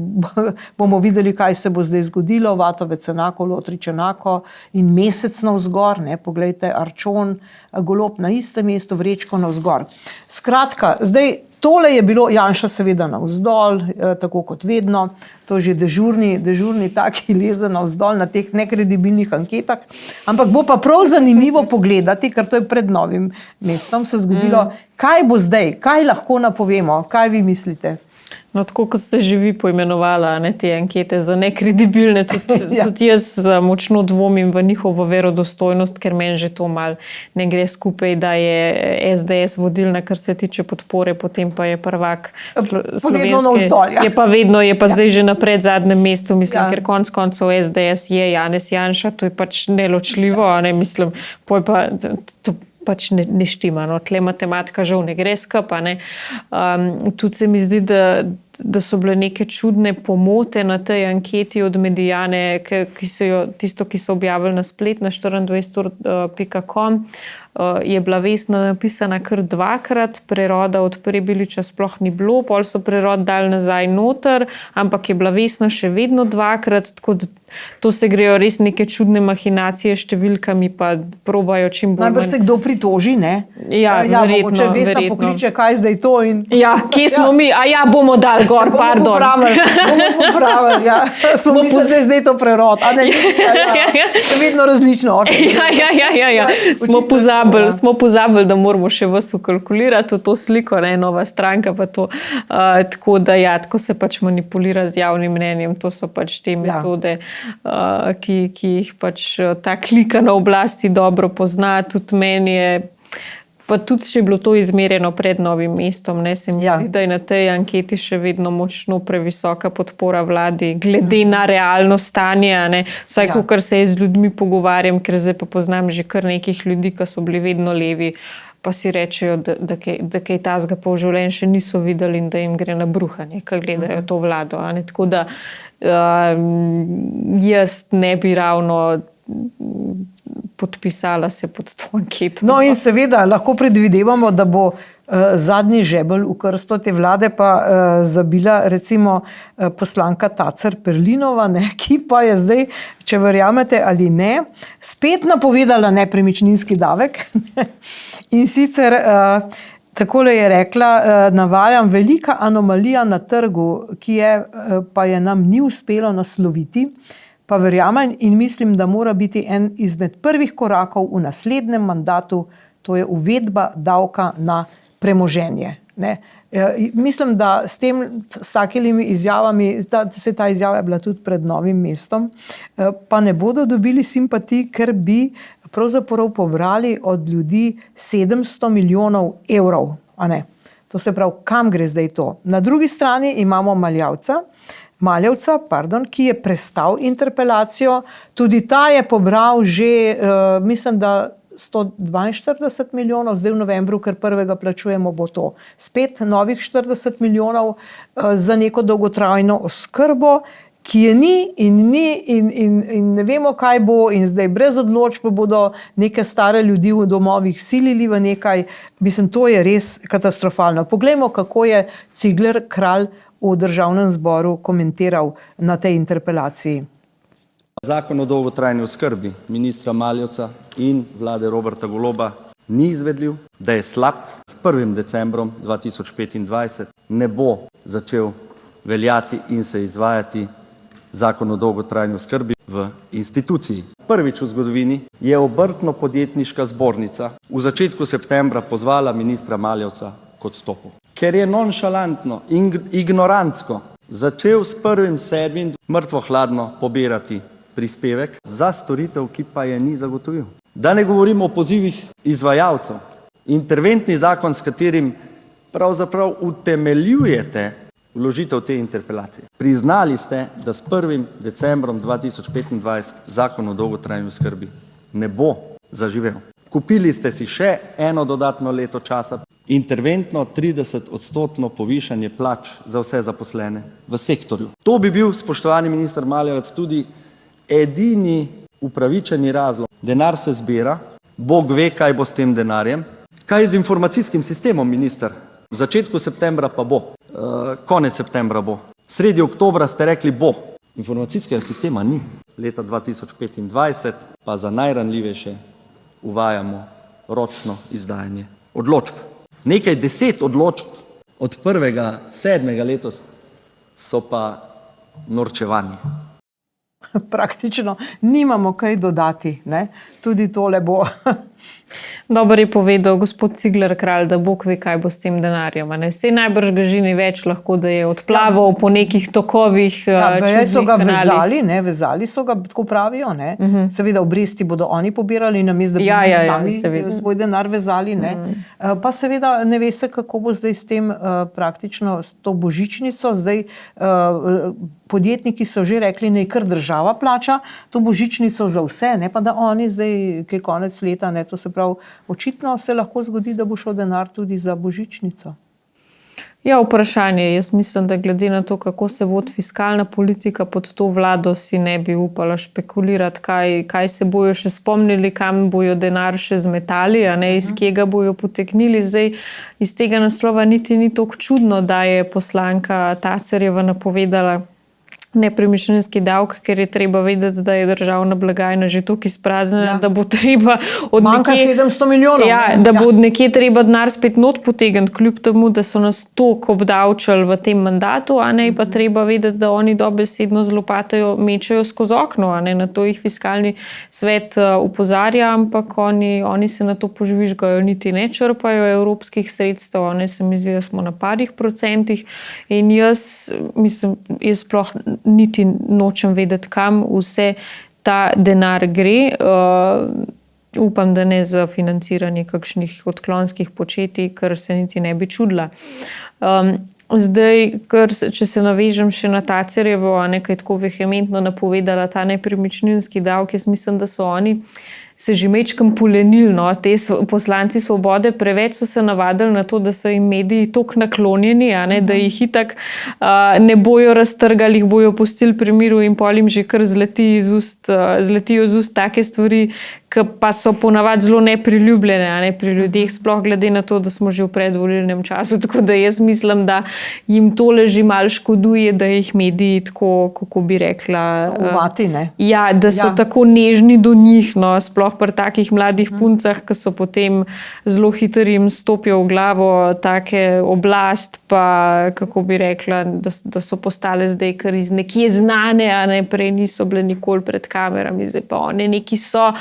bomo videli, kaj se bo zdaj zgodilo, Vatovec enako, Lotrič enako in Mesec navzgor, ne, poglejte, Arčon, Golob na istem mestu, Vrečko navzgor. Skratka, zdaj tole je bilo Janša seveda navzdol, tako kot vedno, to že dežurni taki leze navzdol na teh nekredibilnih anketah, ampak bo pa prav zanimivo pogledati, ker to je pred Novim mestom se zgodilo, kaj bo zdaj, kaj lahko napovemo, kaj vi mislite? No, tako kot ste že vi poimenovala, ne, te ankete za nekredibilne, tudi jaz močno dvomim v njihovo verodostojnost, ker meni že to mal ne gre skupaj, da je SDS vodilna, kar se tiče podpore, potem pa je prvak slovenske. Je pa zdaj že na predzadnjem mestu, mislim, ker konec koncev SDS je Janez Janša, to je pač neločljivo, ne, mislim, to pač ne štima. No. Tle matematika žal ne gre skapa. Tudi se mi zdi, da so bile neke čudne pomote na tej anketi od Mediane, ki so objavili na splet na 24ur.com. Je bila Vesna napisana kar dvakrat, preroda od Prebiliča sploh ni bilo, pol so prerod dali nazaj noter, ampak je bila Vesna še vedno dvakrat, tako da to se grejo res neke čudne mahinacije s številkami, pa probajo čim bolj. Najbrž se kdo pritoži, ne? Ja, verjetno. Če Vesna pokliče, kaj zdaj to in... Ja, kje smo mi? Bomo dali gor, pardon. Bomo popravili, ja. Smo mi se zdaj to prerod, a ne? Še vedno različno. Ja. Smo pozabili, da moramo še vas ukalkulirati v to sliko, ne, nova stranka pa to. Tako da tako se pač manipulira z javnim mnenjem, to so pač te metode, ki jih pač ta klika na oblasti dobro pozna. Tudi meni je, pa tudi še bilo to izmerjeno pred Novim mestom, ne, se mi zdi, da je na tej anketi še vedno močno previsoka podpora vladi, glede na realno stanje, ne, vsaj kakor se je z ljudmi pogovarjam, ker zdaj pa poznam že kar nekih ljudi, ki so bili vedno levi, pa si rečejo, da kaj tazga pa v življenju še niso videli in da jim gre na bruhanje, ko gledajo to vlado. Ne. Tako da jaz ne bi ravno podpisala se pod to anketo. No in seveda lahko predvidevamo, da bo zadnji žebelj v krsto te vlade pa zabila recimo poslanka Tacer Perlinova, ne, ki pa je zdaj, če verjamete ali ne, spet napovedala nepremičninski davek. In sicer takole je rekla, navajam, velika anomalija na trgu, ki pa je nam ni uspelo nasloviti, pa verjamem in mislim, da mora biti en izmed prvih korakov v naslednjem mandatu, to je uvedba davka na premoženje. Ne. Mislim, da s takimi izjavami, ta izjava je bila tudi pred Novim mestom, pa ne bodo dobili simpatij, ker bi pravzaprav pobrali od ljudi 700 milijonov evrov. A ne. To se pravi, kam gre zdaj to? Na drugi strani imamo Maljevca, ki je prestal interpelacijo. Tudi ta je pobral že, mislim, da 142 milijonov, zdaj v novembru, ker prvega plačujemo, bo to spet novih 40 milijonov za neko dolgotrajno oskrbo, ki je ni in ne vemo, kaj bo, in zdaj brez odločb bodo neke stare ljudi v domovih silili v nekaj. Mislim, to je res katastrofalno. Poglejmo, kako je Cigler Kralj v Državnem zboru komentiral na tej interpelaciji. Zakon o dolgotrajni oskrbi ministra Maljevca in vlade Roberta Goloba ni izvedljiv, da je slab. S 1. decembrom 2025 ne bo začel veljati in se izvajati zakon o dolgotrajni oskrbi v instituciji. Prvič v zgodovini je Obrtno-podjetniška zbornica v začetku septembra pozvala ministra Maljevca k odstopu, ker je nonšalantno in ignorantsko začel s 1.7. mrtvo hladno pobirati prispevek za storitev, ki pa je ni zagotovil. Da ne govorimo o pozivih izvajalcev. Interventni zakon, s katerim pravzaprav utemeljujete vložitev te interpelacije. Priznali ste, da s 1. decembrom 2025 zakon o dolgotrajni oskrbi ne bo zaživel. Kupili ste si še eno dodatno leto časa, interventno 30% povišanje plač za vse zaposlene v sektorju. To bi bil, spoštovani minister Maljevec, tudi edini upravičeni razlog. Denar se zbira, Bog ve, kaj bo s tem denarjem. Kaj z informacijskim sistemom, minister? V začetku septembra pa bo, konec septembra bo. Sredi oktobra ste rekli bo. Informacijskega sistema ni. Leta 2025 pa za najranljivejše uvajamo ročno izdajanje odločb. Nekaj 10 odločb od 1.7. letos so pa norčevanje. Praktično nimamo kaj dodati, ne? Tudi tole bo Dobro je povedal gospod Cigler Kralj, da Bog ve, kaj bo s tem denarjem. Sej najbrž ga že ni več lahko, da je odplaval po nekih tokovih so ga kanalih. vezali so ga, tako pravijo. Seveda obresti bodo oni pobirali, namesto da bi sami svoj denar vezali. Pa seveda ne ve se, kako bo zdaj s tem praktično s to božičnico. Zdaj podjetniki so že rekli, naj kar država plača to božičnico za vse, ne pa da oni zdaj, ki je konec leta, to se pravi, očitno se lahko zgodi, da bo šel denar tudi za božičnico. Ja, vprašanje. Jaz mislim, da glede na to, kako se vodi fiskalna politika pod to vlado, si ne bi upala špekulirati, kaj se bojo še spomnili, kam bojo denar še zmetali, iz kje ga bojo potegnili. Zdaj, iz tega naslova niti ni toliko čudno, da je poslanka Tacerjeva napovedala nepremičninski davek, ker je treba vedeti, da je državna blagajna že toliko izpraznjena, da bo treba manjka 700 milijonov. Da bo nekje treba denar spet not potegniti, kljub temu, da so nas toliko obdavčali v tem mandatu, pa treba vedeti, da oni dobesedno z lopatajo mečejo skozi okno, na to jih fiskalni svet opozarja, ampak oni se na to požvižgajo, niti ne črpajo evropskih sredstev, se mi zdi, da smo na parih procentih in jaz sploh niti nočem vedeti, kam vse ta denar gre. Upam, da ne za financiranje kakšnih odklonskih početij, ker se niti ne bi čudila. Zdaj, če se navežem še na Tacerjevo, ki je tako vehementno napovedala ta nepremičninski davek, jaz mislim, da so oni se že mečkam polenili, te poslanci Svobode preveč so se navadili na to, da so jim mediji toliko naklonjeni, da jih itak ne bojo raztrgali, jih bojo pustili pri miru in pol jim že kar zletijo z ust take stvari, ki pa so ponavadi zelo nepriljubljene pri ljudeh, sploh glede na to, da smo že v predvolilnem času, tako da jaz mislim, da jim tole že malo škoduje, da jih mediji tako, kako bi rekla, uvati, da so tako nežni do njih, sploh pri takih mladih puncah, ki so potem zelo hitro jim stopijo v glavo take oblast, pa kako bi rekla, da so postale zdaj kar iz nekje znane, prej niso bile nikoli pred kamerami, zdaj pa one neki so,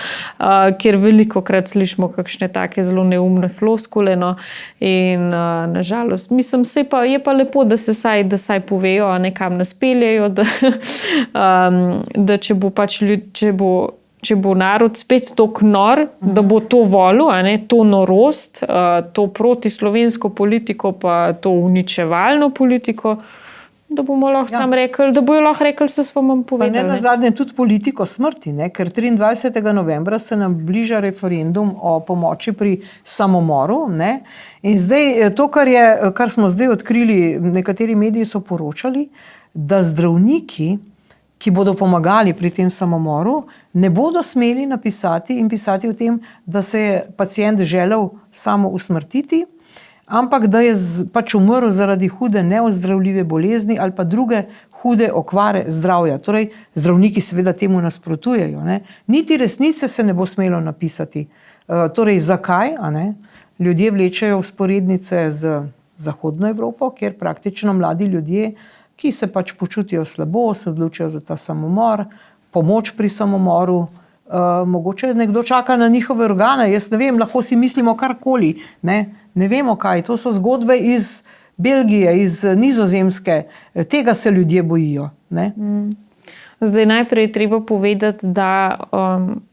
ker veliko krat slišimo kakšne take zelo neumne floskule, in nažalost, mislim, je pa lepo, da se saj povejo, kam nas peljejo, da če bo narod spet toliko nor, da bo to volil, to norost, to protislovensko politiko, pa to uničevalno politiko, da bomo lahko sam rekli, da bojo lahko rekli, se smo vam povedali. Pa ne nazadnje tudi politiko smrti, ker 23. novembra se nam bliža referendum o pomoči pri samomoru, in zdaj to, kar smo zdaj odkrili, nekateri mediji so poročali, da zdravniki, ki bodo pomagali pri tem samomoru, ne bodo smeli napisati in pisati o tem, da se je pacient želel samo usmrtiti, ampak da je pač umrl zaradi hude neozdravljive bolezni ali pa druge hude okvare zdravja. Torej, zdravniki seveda temu nasprotujejo. Niti resnice se ne bo smelo napisati. Torej, zakaj? Ljudje vlečejo vzporednice z Zahodno Evropo, kjer praktično mladi ljudje, ki se pač počutijo slabo, se odločijo za ta samomor, pomoč pri samomoru, mogoče nekdo čaka na njihove organe, jaz ne vem, lahko si mislimo karkoli, ne vemo kaj, to so zgodbe iz Belgije, iz Nizozemske, tega se ljudje bojijo. Zdaj najprej treba povedati, da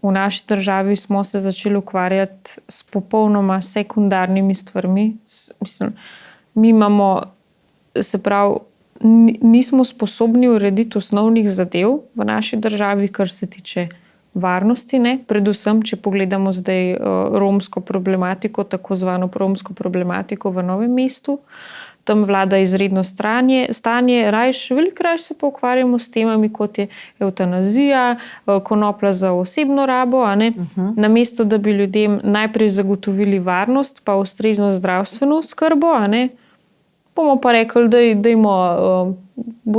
v naši državi smo se začeli ukvarjati s popolnoma sekundarnimi stvarmi. Mislim, mi imamo, se pravi, nismo sposobni urediti osnovnih zadev v naši državi, kar se tiče varnosti, predvsem, če pogledamo zdaj romsko problematiko, tako zvano romsko problematiko v Novem mestu. Tam vlada izredno stanje, veliko raje se pa ukvarjamo s temami, kot je evtanazija, konoplja za osebno rabo, namesto da bi ljudem najprej zagotovili varnost, pa ustrezno zdravstveno skrbo, bomo pa rekli,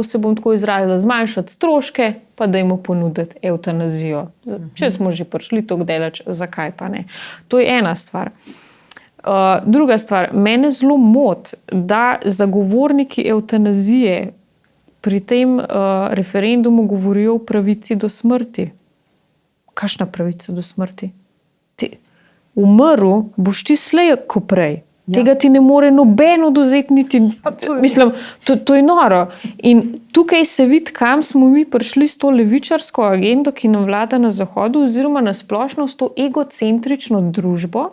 se bom tako izrazila, zmanjšati stroške, pa dajmo ponuditi evtanazijo. Če smo že prišli tako daleč, zakaj pa ne? To je ena stvar. Druga stvar, mene zelo moti, da zagovorniki evtanazije pri tem referendumu govorijo o pravici do smrti. Kakšna pravica do smrti? umrl, boš ti slej ko prej. Tega ti ne more noben odvzeti niti. Mislim, to je noro. In tukaj se vidi, kam smo mi prišli s to levičarsko agendo, ki nam vlada na Zahodu, oziroma na splošno s to egocentrično družbo,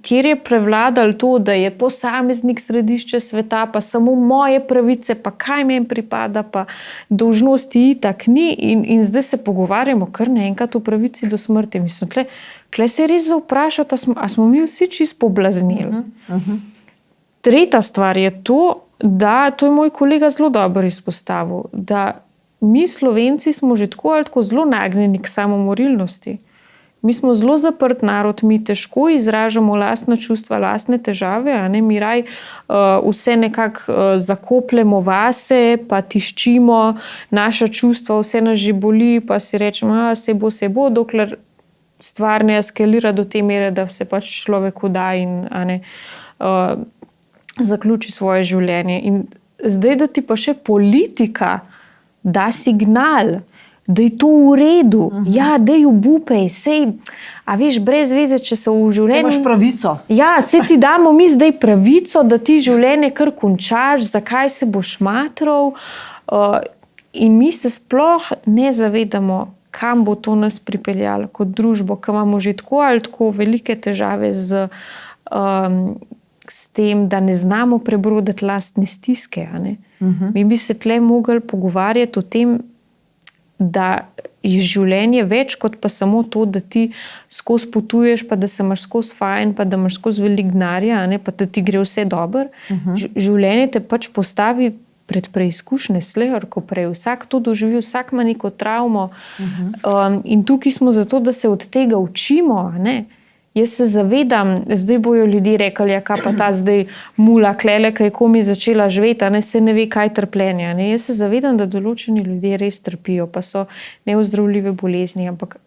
kjer je prevladalo to, da je posameznik središče sveta, pa samo moje pravice, pa kaj meni pripada, pa dolžnosti itak ni. In zdaj se pogovarjamo kar naenkrat o pravici do smrti. Mislim, tle se je res vprašati, a smo mi vsi čisto poblaznili. Tretja stvar je to, da, to je moj kolega zelo dobro izpostavil, da mi Slovenci smo že tako ali tako zelo nagnjeni k samomorilnosti. Mi smo zelo zaprt narod, mi težko izražamo lastna čustva, lastne težave, a ne, mi raj vse nekako zakopljemo vase, pa tiščimo naša čustva, vse nas že boli, pa si rečemo, se bo, dokler stvar ne eskalira do te mere, da se pač človek vda in zaključi svoje življenje. In zdaj, da ti pa še politika da signal, da je to v redu, ja, daj obupej, sej, a veš, brez veze, če se v življenju... Sej imaš pravico. Ja, sej ti damo mi zdaj pravico, da ti življenje kar končaš, zakaj se boš matral, in mi se sploh ne zavedamo, kam bo to nas pripeljalo kot družbo, ki imamo že tako ali tako velike težave s tem, da ne znamo prebroditi lastne stiske. Mi bi se tle mogli pogovarjati o tem, da je življenje več kot pa samo to, da ti skozi potuješ, pa da se imaš skozi fajn, pa da imaš skozi veliko denarja, pa da ti gre vse dobro. Življenje te pač postavi pred preizkušnje slej, ko prej. Vsak to doživi, vsak ima neko travmo. In tukaj smo zato, da se od tega učimo. Jaz se zavedam, zdaj bojo ljudje rekli, kaj pa ta zdaj mula klele, kaj komi začela živeti, se ne ve, kaj trpljenje. Jaz se zavedam, da določeni ljudje res trpijo, pa so neozdravljive bolezni. Ampak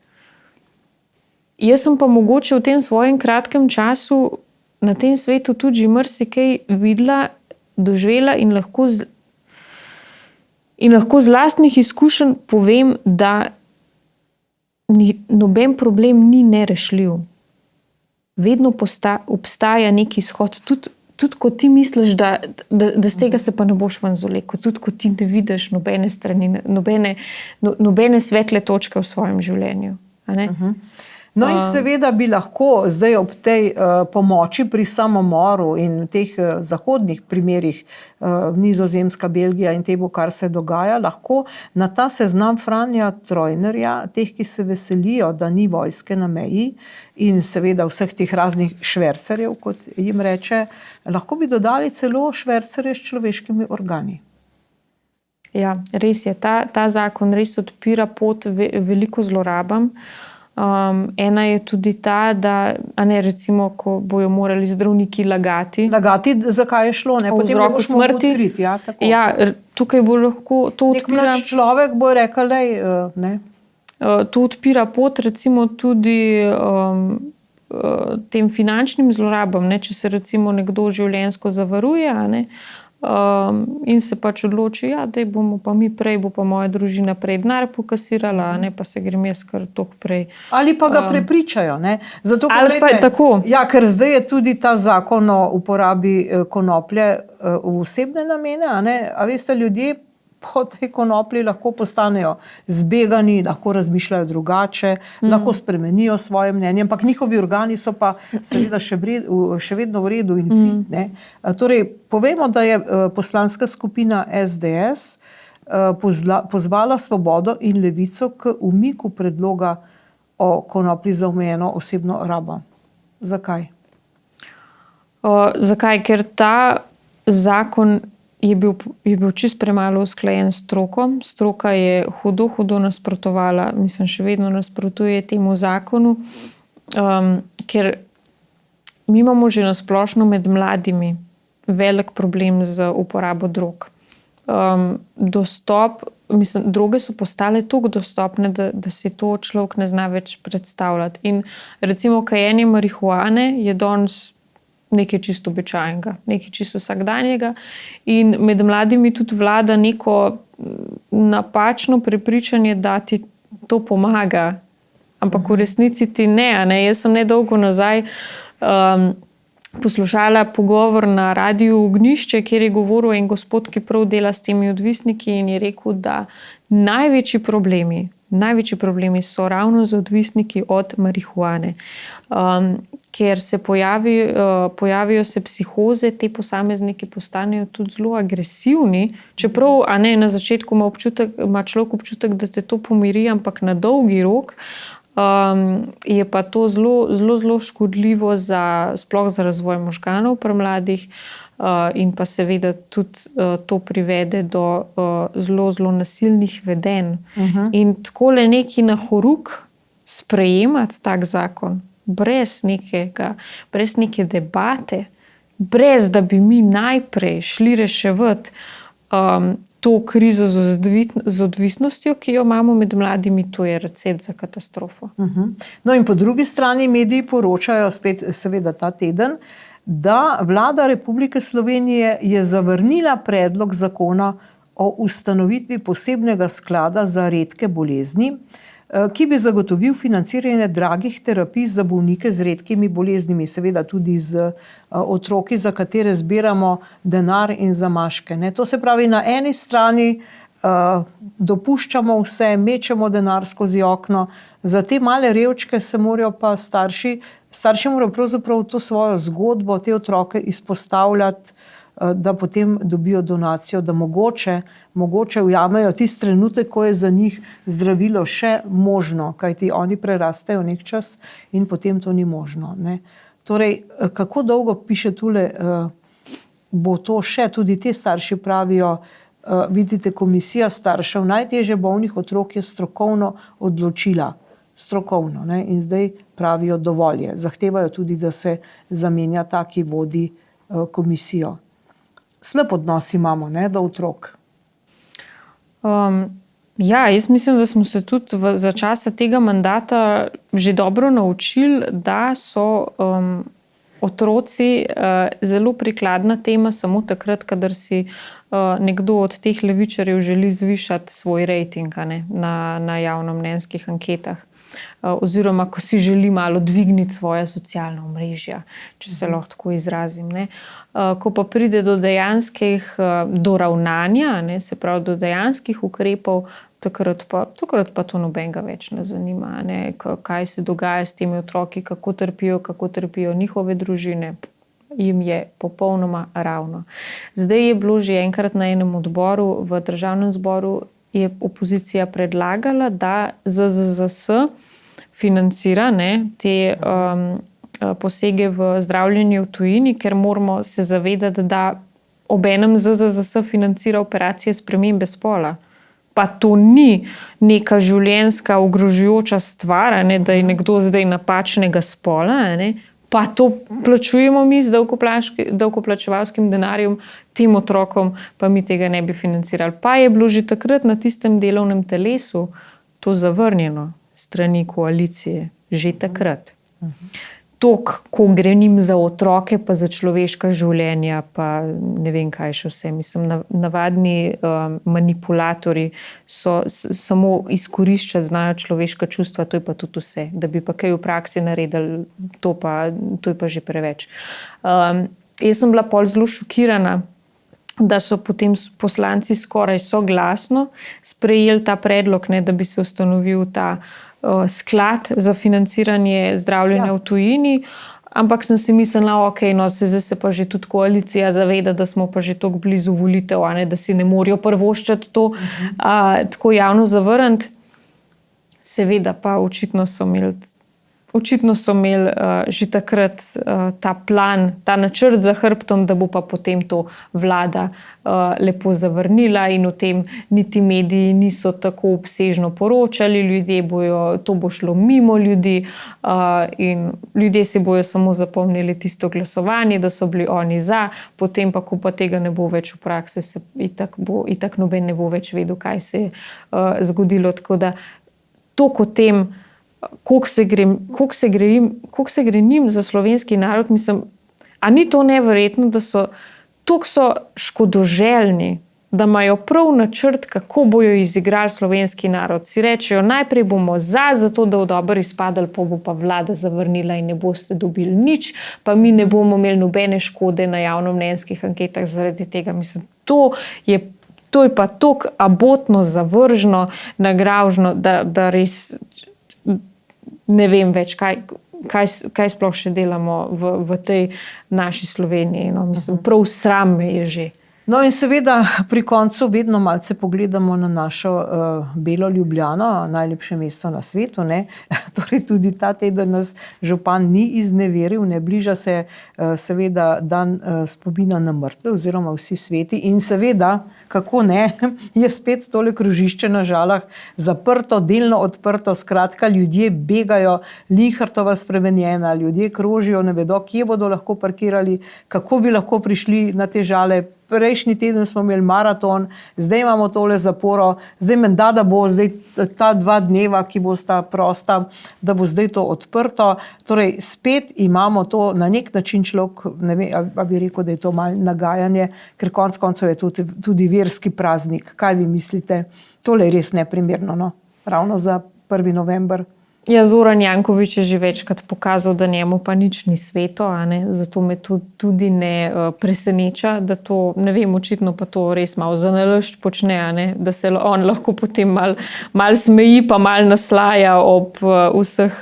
jaz sem pa mogoče v tem svojem kratkem času na tem svetu tudi že marsikaj videla, doživela in lahko z lastnih izkušenj povem, da noben problem ni nerešljiv. Vedno obstaja neki izhod. Tudi ko ti misliš, da z tega se pa ne boš ven zoleko. Tudi ko ti ne vidiš nobene strani, nobene svetle točke v svojem življenju. No in seveda bi lahko zdaj ob tej pomoči pri samomoru in teh zahodnih primerih, Nizozemska, Belgija in temu, kar se dogaja, lahko na ta seznam Franja Trojnerja, teh, ki se veselijo, da ni vojske na meji in seveda vseh teh raznih švercerjev, kot jim reče, lahko bi dodali celo švercerje s človeškimi organi. Ja, res je. Ta zakon res odpira pot veliko zlorabam. Ena je tudi ta, da recimo, ko bojo morali zdravniki lagati. Lagati, zakaj je šlo, ne? Potem ne boš mogel odkriti. Ja, tukaj bo lahko to odpira... Nek mlač človek bo rekel, ne. To odpira pot recimo tudi tem finančnim zlorabam, če se recimo nekdo življenjsko zavaruje, in se pač odloči, daj bomo pa mi prej, bo pa moja družina prej denar pokasirala, pa se grem jaz kar toliko prej. Ali pa ga prepričajo, ne? Zato, ali pa je tako. Ja, ker zdaj je tudi ta zakon o uporabi konoplje v osebne namene, a veste, ljudje po tej konoplji lahko postanejo zbegani, lahko razmišljajo drugače, lahko spremenijo svoje mnenje, ampak njihovi organi so pa seveda še vedno v redu in fit, ne. Torej, povemo, da je poslanska skupina SDS pozvala Svobodo in Levico k umiku predloga o konoplji za omejeno osebno rabo. Zakaj? Zakaj? Ker ta zakon je bil čisto premalo usklajen s stroko. Stroka je hudo nasprotovala, mislim, še vedno nasprotuje temu zakonu, ker mi imamo že nasplošno med mladimi velik problem z uporabo drog. Droge so postale toliko dostopne, da si to človek ne zna več predstavljati. In recimo kajenje marihuane je danes nekaj čisto običajnega, nekaj čisto vsakdanjega. In med mladimi tudi vlada neko napačno prepričanje, da ti to pomaga. ampak v resnici ti ne, a ne. Jaz sem nedolgo nazaj poslušala pogovor na Radiu Ognjišče, kjer je govoril en gospod, ki prav dela s temi odvisniki in je rekel, da največji problemi so ravno z odvisniki od marihuane. Ker se pojavijo se psihoze, te posamezniki postanejo tudi zelo agresivni, čeprav na začetku ima človek občutek, da te to pomiri, ampak na dolgi rok je pa to zelo škodljivo sploh za razvoj možganov pri mladih in pa seveda tudi to privede do zelo nasilnih vedenj. In takole neki na horuk sprejemati tak zakon, brez neke debate, brez da bi mi najprej šli reševati to krizo z odvisnostjo, ki jo imamo med mladimi, to je recept za katastrofo. No in po drugi strani mediji poročajo spet seveda ta teden, da Vlada Republike Slovenije je zavrnila predlog zakona o ustanovitvi posebnega sklada za redke bolezni, ki bi zagotovil financiranje dragih terapij za bolnike z redkimi boleznimi, seveda tudi z otroki, za katere zbiramo denar in zamaške. To se pravi, na eni strani dopuščamo vse, mečemo denar skozi okno, za te male revčke se morajo pa starši morajo pravzaprav to svojo zgodbo, te otroke izpostavljati, da potem dobijo donacijo, da mogoče ujamejo tisti trenutek, ko je za njih zdravilo še možno, kajti oni prerastejo nek čas in potem to ni možno. Torej, kako dolgo piše tule, bo to še, tudi te starši pravijo, vidite, komisija staršev najtežje bolnih otrok je strokovno odločila. Strokovno. In zdaj pravijo dovolj je. Zahtevajo tudi, da se zamenja ta, ki vodi komisijo. Slab odnos imamo, do otrok. Jaz mislim, da smo se tudi za časa tega mandata že dobro naučili, da so otroci zelo prikladna tema samo takrat, kadar si nekdo od teh levičarjev želi zvišati svoj rejting na javnomnenjskih anketah. Oziroma, ko si želi malo dvigniti svoja socialna omrežja, če se lahko tako izrazim. Ko pa pride do dejanskih doravnanja, se pravi do dejanskih ukrepov, takrat pa to nobenega več ne zanima. Kaj se dogaja s temi otroki, kako trpijo njihove družine, jim je popolnoma ravno. Zdaj je bilo že enkrat na enem odboru v Državnem zboru, je opozicija predlagala, da ZZZS financira te posege v zdravljenje v tujini, ker moramo se zavedati, da obenem ZZZS financira operacije spremembe spola. Pa to ni neka življenjska ogrožujoča stvar, da je nekdo zdaj napačnega spola, pa to plačujemo mi z davkoplačevalskim denarjem tem otrokom, pa mi tega ne bi financirali. Pa je bilo že takrat na tistem delovnem telesu to zavrnjeno strani koalicije. Že takrat. Tok, ko grenim za otroke, pa za človeška življenja, pa ne vem kaj še vse. Mislim, navadni manipulatorji so samo izkoriščati, znajo človeška čustva, to je pa tudi vse. Da bi pa kaj v praksi naredili, to je pa že preveč. Jaz sem bila pol zelo šokirana, da so potem poslanci skoraj soglasno sprejeli ta predlog, da bi se ustanovil ta sklad za financiranje zdravljenja v tujini, ampak sem si mislila, zdaj se pa že tudi koalicija zaveda, da smo pa že toliko blizu volitev, da si ne morajo privoščiti to tako javno zavrniti. Seveda pa očitno so imeli že takrat ta plan, ta načrt za hrbtom, da bo pa potem to vlada lepo zavrnila in o tem niti mediji niso tako obsežno poročali, to bo šlo mimo ljudi in ljudje si bojo samo zapomnili tisto glasovanje, da so bili oni za, potem pa, ko pa tega ne bo več v praksi, se itak noben ne bo več vedel, kaj se je zgodilo. Tako da toliko o tem, koliko se grenim za slovenski narod, mislim, a ni to neverjetno, da so toliko škodoželjni da imajo prav načrt, kako bojo izigrali slovenski narod. Si rečejo, najprej bomo zato, da bo dobro izpadli, pa bo pa vlada zavrnila in ne boste dobili nič, pa mi ne bomo imeli nobene škode na javnomnenjskih anketah zaradi tega. Mislim, to je pa toliko abotno, zavržno, nagražno, da res ne vem več, kaj sploh še delamo v tej naši Sloveniji. No, mislim, prav sram me je že. No in seveda pri koncu vedno malce pogledamo na našo belo Ljubljano, najlepše mesto na svetu, ne. Torej tudi ta teden nas župan ni izneveril, ne, bliža se seveda dan spomina na mrtve oziroma vsi sveti in seveda, kako ne, je spet tole krožišče na Žalah zaprto, delno odprto, skratka ljudje begajo, Linhartova spremenjena, ljudje krožijo, ne vedo, kje bodo lahko parkirali, kako bi lahko prišli na te Žale. Prejšnji teden smo imeli maraton, zdaj imamo tole zaporo, zdaj menda, da bo zdaj ta 2 dneva, ki bosta prosta, da bo zdaj to odprto. Torej, spet imamo to na nek način človek, ne vem, a bi rekel, da je to malo nagajanje, ker konec koncev je tudi verski praznik. Kaj vi mislite? Tole je res neprimerno, no? Ravno za 1. november. Ja, Zoran Janković je že večkrat pokazal, da njemu pa nič ni sveto, a ne? Zato me tudi ne preseneča, da to, ne vem, očitno pa to res malo zanalašč počne, a ne? Da se on lahko potem mal smeji, pa mal naslaja ob vseh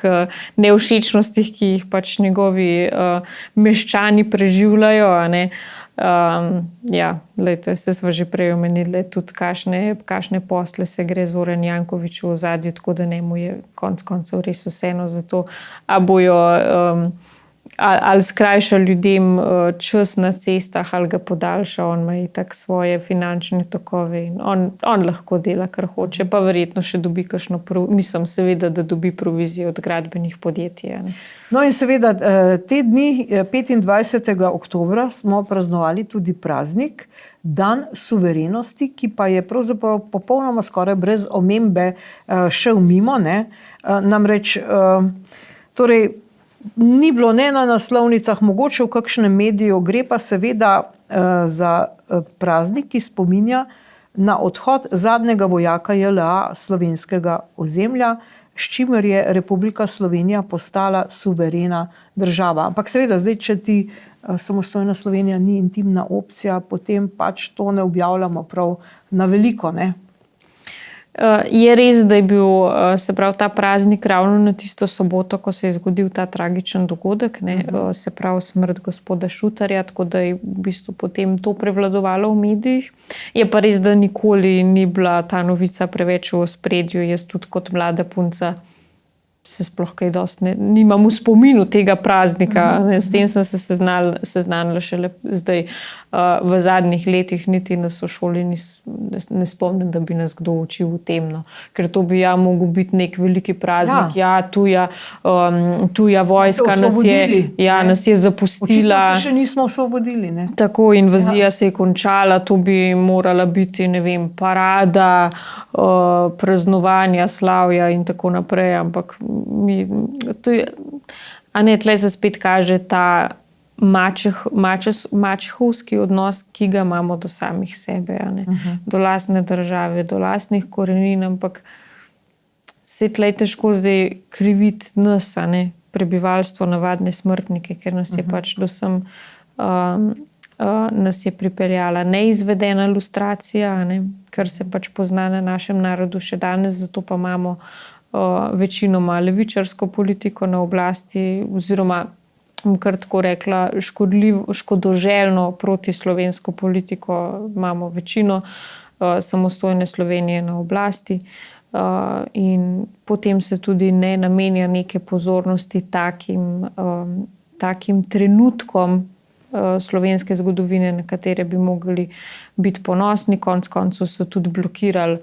nevšečnostih, ki jih pač njegovi meščani preživljajo, a ne? Ja, glejte, se sva že prej omenili, tudi kakšne posle se gre Zoran Janković v ozadju, tako da njemu je konec koncev res vseeno za to, a bojo ali skrajša ljudem čas na cestah, ali ga podaljša, on ima itak svoje finančne tokove in on lahko dela, kar hoče, pa verjetno še dobi kakšno, mislim seveda, da dobi provizijo od gradbenih podjetij. Ne? No in seveda te dni 25. oktobra smo praznovali tudi praznik, dan suverenosti, ki pa je pravzaprav popolnoma skoraj brez omembe šel mimo, ne? Namreč, torej, ni bilo ne na naslovnicah, mogoče v kakšnem mediju, gre pa seveda za praznik, ki spominja na odhod zadnjega vojaka JLA slovenskega ozemlja, s čimer je Republika Slovenija postala suverena država. Ampak seveda, zdaj, če ti samostojna Slovenija ni intimna opcija, potem pač to ne objavljamo prav na veliko, ne? Je res, da je bil, se pravi, ta praznik ravno na tisto soboto, ko se je zgodil ta tragičen dogodek, ne, se pravi smrt gospoda Šutarja, tako da je v bistvu potem to prevladovalo v medijih. Je pa res, da nikoli ni bila ta novica preveč v ospredju. Jaz tudi kot mlada punca se sploh kaj dosti nimam v spominu tega praznika. S tem sem se seznanila šele zdaj v zadnjih letih, niti na sošoli ne spomnim, da bi nas kdo učil v tem. No. Ker to bi mogel biti nek veliki praznik. Ja, tuja vojska nas je zapustila. Očitno se še nismo osvobodili. Ne? Tako, invazija se je končala, to bi morala biti, ne vem, parada, praznovanja, slavja in tako naprej, ampak tle se spet kaže ta mačehovski odnos, ki ga imamo do samih sebe, do lastne države, do lastnih korenin, ampak se tle težko zdaj kriviti nas, prebivalstvo, navadne smrtnike, ker nas je pač do sem nas je pripeljala neizvedena lustracija, kar se pač pozna na našem narodu še danes, zato pa imamo večinoma levičarsko politiko na oblasti, oziroma kar tako rekla, škodoželjno protislovensko politiko, imamo večino samostojne Slovenije na oblasti in potem se tudi ne namenja neke pozornosti takim trenutkom slovenske zgodovine, na katere bi mogli biti ponosni. Konec koncev so tudi blokirali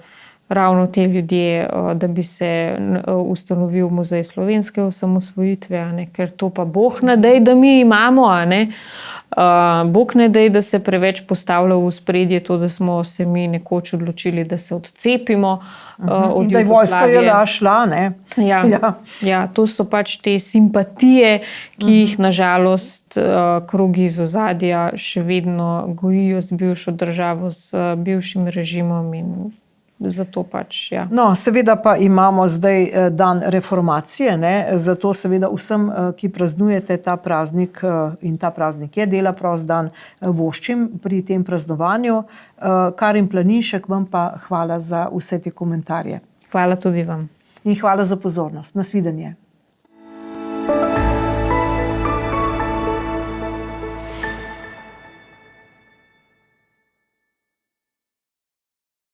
ravno te ljudje, da bi se ustanovil muzej slovenske osamosvojitve, ker to pa Bog nadej, da mi imamo, Bog ne daj, da se preveč postavlja v spredje to, da smo se mi nekoč odločili, da se odcepimo od In da je vojska šla, ne? Ja, to so pač te simpatije, ki jih nažalost krogi iz ozadja še vedno gojijo z bivšo državo, z bivšim režimom in zato pač, ja. No, seveda pa imamo zdaj dan reformacije, ne? Zato seveda vsem, ki praznujete ta praznik, in ta praznik je dela prost dan, voščim pri tem praznovanju. Karin Planinšek, vam pa hvala za vse te komentarje. Hvala tudi vam. In hvala za pozornost. Nasvidenje.